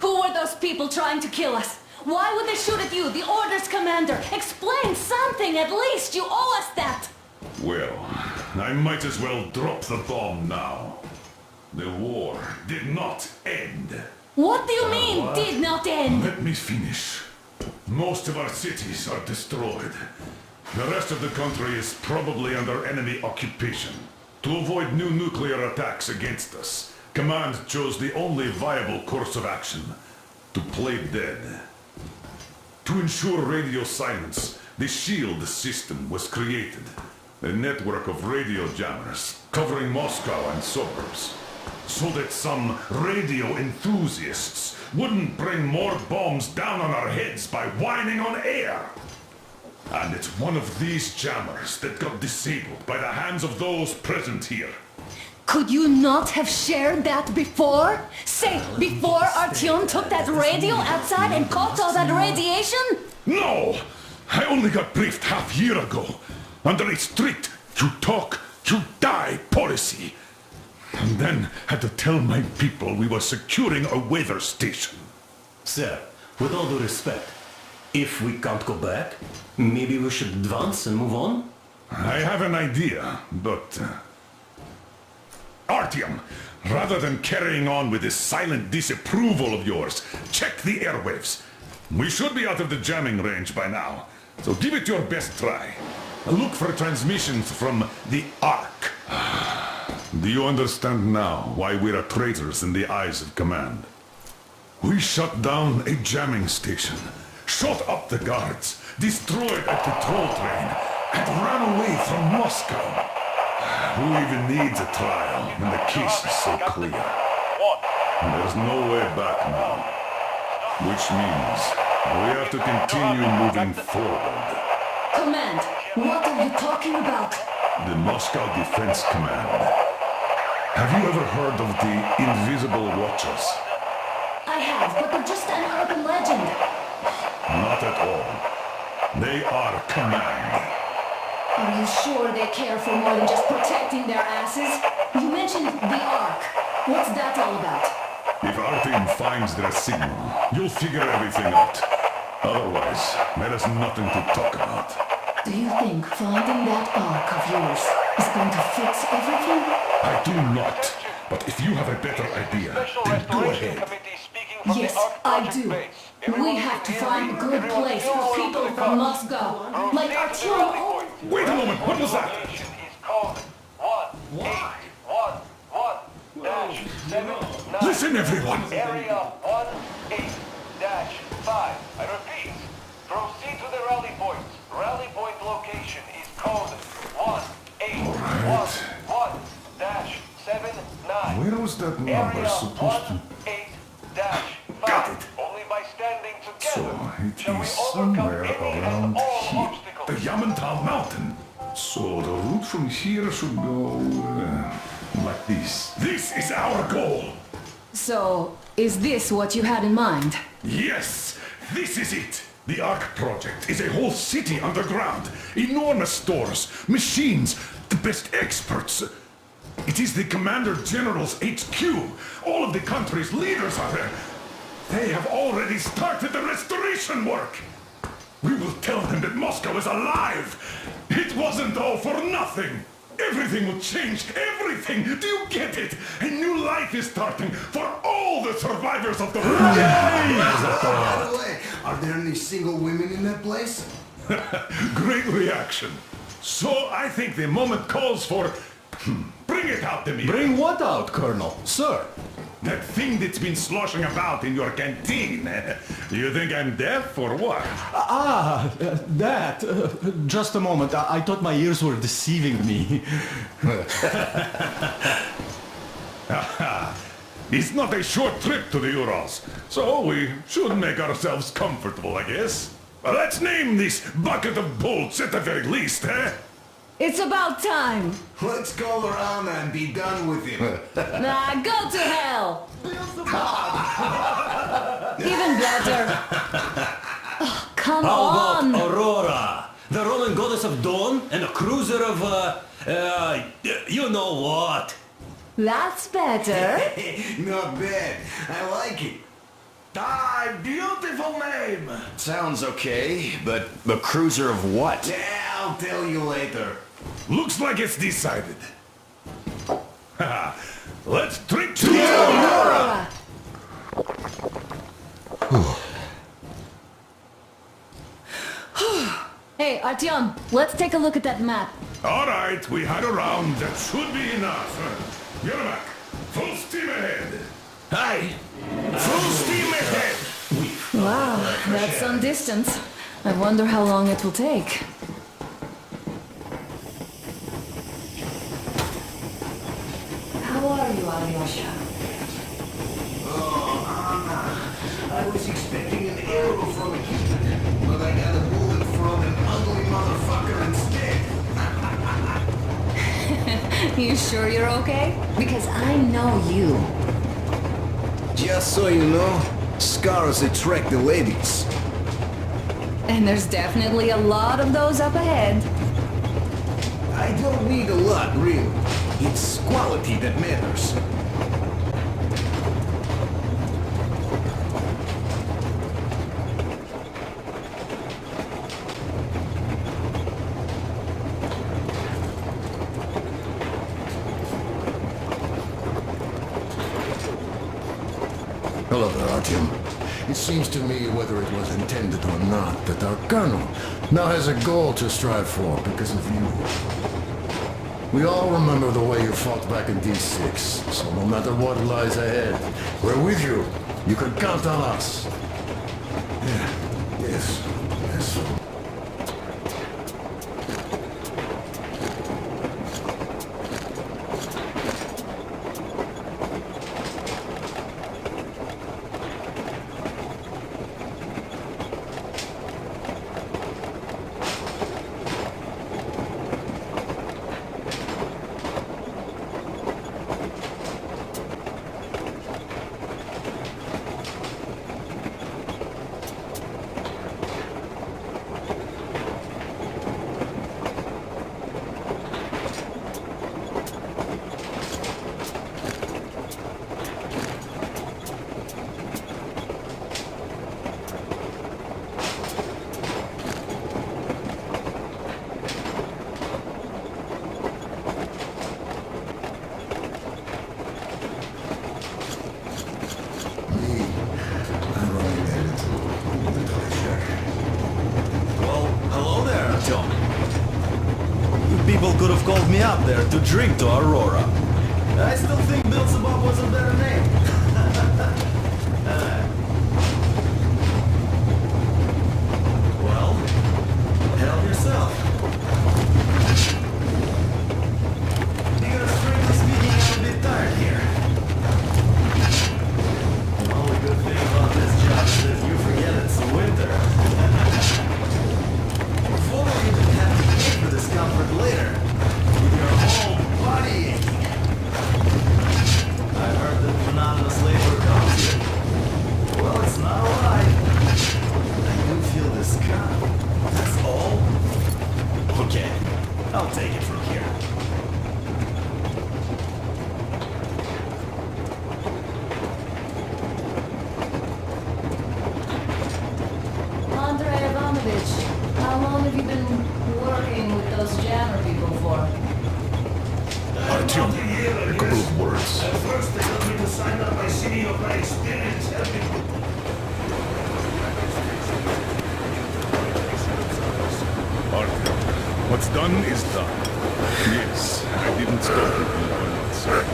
[SPEAKER 5] Who were those people trying to kill us? Why would they shoot at you, the orders commander? Explain something, at least! You owe us that!
[SPEAKER 6] Well, I might as well drop the bomb now. The war did not end.
[SPEAKER 5] What do you mean, did not end?
[SPEAKER 6] Let me finish. Most of our cities are destroyed. The rest of the country is probably under enemy occupation. To avoid new nuclear attacks against us, Command chose the only viable course of action: to play dead. To ensure radio silence, the SHIELD system was created. A network of radio jammers covering Moscow and suburbs. So that some radio enthusiasts wouldn't bring more bombs down on our heads by whining on air. And it's one of these jammers that got disabled by the hands of those present here.
[SPEAKER 5] Could you not have shared that before? Say, before Artyom took that radio outside and caught all that radiation?
[SPEAKER 6] No! I only got briefed half year ago, under a strict you talk, you die policy. And then had to tell my people we were securing a weather station.
[SPEAKER 15] Sir, with all due respect, if we can't go back, maybe we should advance and move on?
[SPEAKER 6] I have an idea, but... Artyom, rather than carrying on with this silent disapproval of yours, check the airwaves. We should be out of the jamming range by now, so give it your best try. Look for transmissions from the Ark. Do you understand now why we're traitors in the eyes of command? We shut down a jamming station, shot up the guards, destroyed a patrol train, and ran away from Moscow. Who even needs a trial when the case is so clear? There's no way back now. Which means we have to continue moving forward.
[SPEAKER 5] Command, what are you talking about?
[SPEAKER 6] The Moscow Defense Command. Have you ever heard of the Invisible Watchers?
[SPEAKER 5] I have, but they're just an urban legend.
[SPEAKER 6] Not at all. They are command.
[SPEAKER 5] Are you sure they care for more than just protecting their asses? You mentioned the Ark. What's that all about?
[SPEAKER 6] If Artyom finds their signal, you'll figure everything out. Otherwise, there is nothing to talk about.
[SPEAKER 5] Do you think finding that Ark of yours is going to fix everything?
[SPEAKER 6] I do not. But if you have a better idea, then go ahead.
[SPEAKER 5] Yes, I do. We have to find a good place for people from Moscow. Like Artyom.
[SPEAKER 6] Wait a moment, what was that? Listen, everyone!
[SPEAKER 14] Area 18-5. I repeat, proceed to the rally point. Rally point location is code 1811-79.
[SPEAKER 6] Where was that number supposed to...
[SPEAKER 14] 18-5.
[SPEAKER 6] Got it!
[SPEAKER 14] Only by standing together
[SPEAKER 6] So, it is somewhere around here. The Yamantau Mountain. So, the route from here should go... like this. This is our goal!
[SPEAKER 5] So, is this what you had in mind?
[SPEAKER 6] Yes! This is it! The Ark project is a whole city underground. Enormous stores, machines, the best experts. It is the Commander General's HQ. All of the country's leaders are there. They have already started the restoration work. We will tell them that Moscow is alive. It wasn't all for nothing. Everything will change. Everything. Do you get it? A new life is starting for all the survivors of the...
[SPEAKER 16] By the way, are there any single women in that place?
[SPEAKER 6] Great reaction. So I think the moment calls for... Bring it out to me.
[SPEAKER 15] Bring what out, Colonel? Sir?
[SPEAKER 6] That thing that's been sloshing about in your canteen. You think I'm deaf or what?
[SPEAKER 15] That. Just a moment. I thought my ears were deceiving me.
[SPEAKER 6] It's not a short trip to the Urals, so we should make ourselves comfortable, I guess. Well, let's name this bucket of bolts at the very least, eh?
[SPEAKER 5] It's about time.
[SPEAKER 16] Let's call her Anna and be done with him.
[SPEAKER 5] Nah, go to hell. Even better. Oh, come on.
[SPEAKER 15] How about Aurora? The Roman goddess of dawn and a cruiser of, you know what?
[SPEAKER 5] That's better.
[SPEAKER 16] Not bad. I like it.
[SPEAKER 11] Ah, beautiful name!
[SPEAKER 10] Sounds okay, but the cruiser of what?
[SPEAKER 16] Yeah, I'll tell you later.
[SPEAKER 6] Looks like it's decided. Let's drink to
[SPEAKER 5] Aurora! Hey, Artyom, let's take a look at that map.
[SPEAKER 6] All right, we had a round. That should be enough. Yermak, full steam ahead.
[SPEAKER 11] Aye! Full steam ahead!
[SPEAKER 5] Wow, that's some distance. I wonder how long it will take. How are you, Alyosha?
[SPEAKER 16] Oh, Anna. I was expecting an arrow from a human, but I got a bullet from an ugly
[SPEAKER 5] You sure you're okay? Because I know you.
[SPEAKER 1] Just so you know, scars attract the ladies.
[SPEAKER 5] And there's definitely a lot of those up ahead.
[SPEAKER 1] I don't need a lot, really. It's quality that matters.
[SPEAKER 16] Hello there, Artyom. It seems to me, whether it was intended or not, that our colonel now has a goal to strive for because of you. We all remember the way you fought back in D6, so no matter what lies ahead, we're with you. You can count on us. Yeah, yes, so.
[SPEAKER 17] People could have called me up there to drink to Aurora. I still think Beelzebub was a better name. Well, help yourself. Because strictly speaking, I'm a bit tired here. The only good thing about this job is that you forget it's winter. Before you even have to pay for this comfort later, with your whole body aching. I heard that monotonous labor comes here. Well, it's not a lie. I do feel this calm. That's all. Okay, I'll take it from here.
[SPEAKER 5] Andrei Ivanovich, how long have you been working with those jammer people for?
[SPEAKER 6] Artyom, a couple of words.
[SPEAKER 11] At first they told me to sign up by city of my experience helping people.
[SPEAKER 6] Artyom, what's done is done. Yes, I didn't stop you from going outside.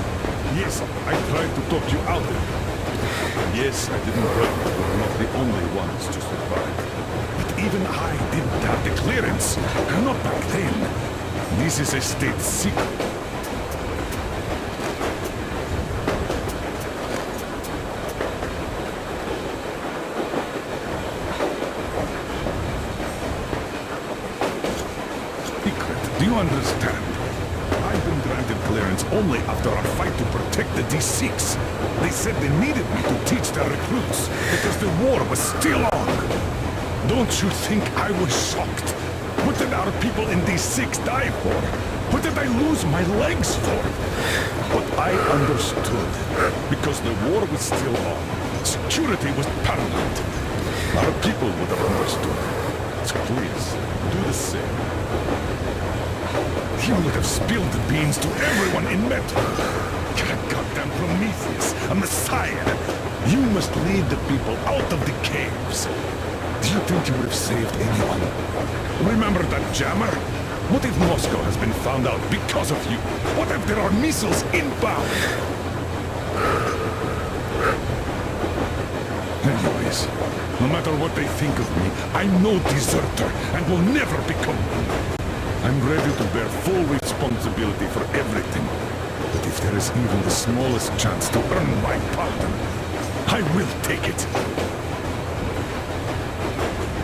[SPEAKER 6] Yes, I tried to talk you out of it. Yes, I didn't help you. We're not the only ones to survive. But even I didn't have the clearance. Not back then. This is a state secret. Do you understand? I've been granted clearance only after our fight to protect the D6. They said they needed me to teach their recruits because the war was still on. Don't you think I was shocked? What did our people in D6 die for? What did I lose my legs for? But I understood because the war was still on. Security was paramount. Our people would have understood. So please, do the same. You would have spilled the beans to everyone in Metro. You're a goddamn Prometheus, a messiah. You must lead the people out of the caves. Do you think you would have saved anyone? Remember that jammer? What if Moscow has been found out because of you? What if there are missiles inbound? Anyways, no matter what they think of me, I'm no deserter and will never become one. I'm ready to bear full responsibility for everything. But if there is even the smallest chance to earn my pardon, I will take it.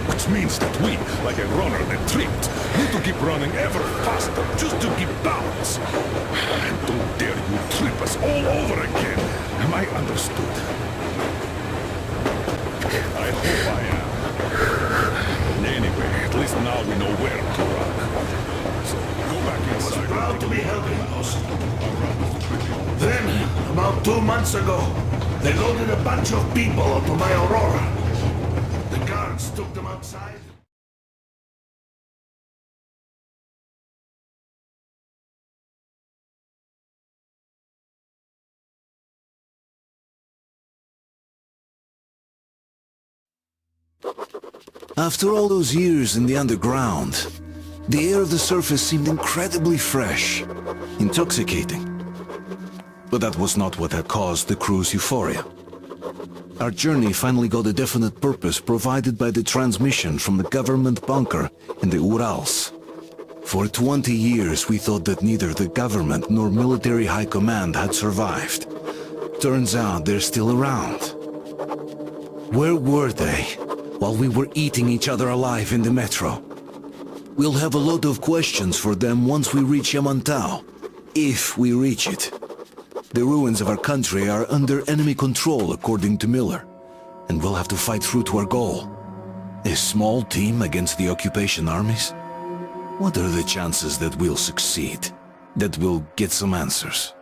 [SPEAKER 6] But which means that we, like a runner that tripped, need to keep running ever faster just to keep balance. And don't dare you trip us all over again. Am I understood? I hope I am. Anyway, at least now we know where to run. So, go back inside. I was proud to be helping us. Then, about 2 months ago, they loaded a bunch of people onto my Aurora. The guards took them outside.
[SPEAKER 1] After all those years in the underground, the air of the surface seemed incredibly fresh, intoxicating. But that was not what had caused the crew's euphoria. Our journey finally got a definite purpose provided by the transmission from the government bunker in the Urals. For 20 years we thought that neither the government nor military high command had survived. Turns out they're still around. Where were they while we were eating each other alive in the metro? We'll have a lot of questions for them once we reach Yamantau, if we reach it. The ruins of our country are under enemy control, according to Miller, and we'll have to fight through to our goal. A small team against the occupation armies? What are the chances that we'll succeed? That we'll get some answers?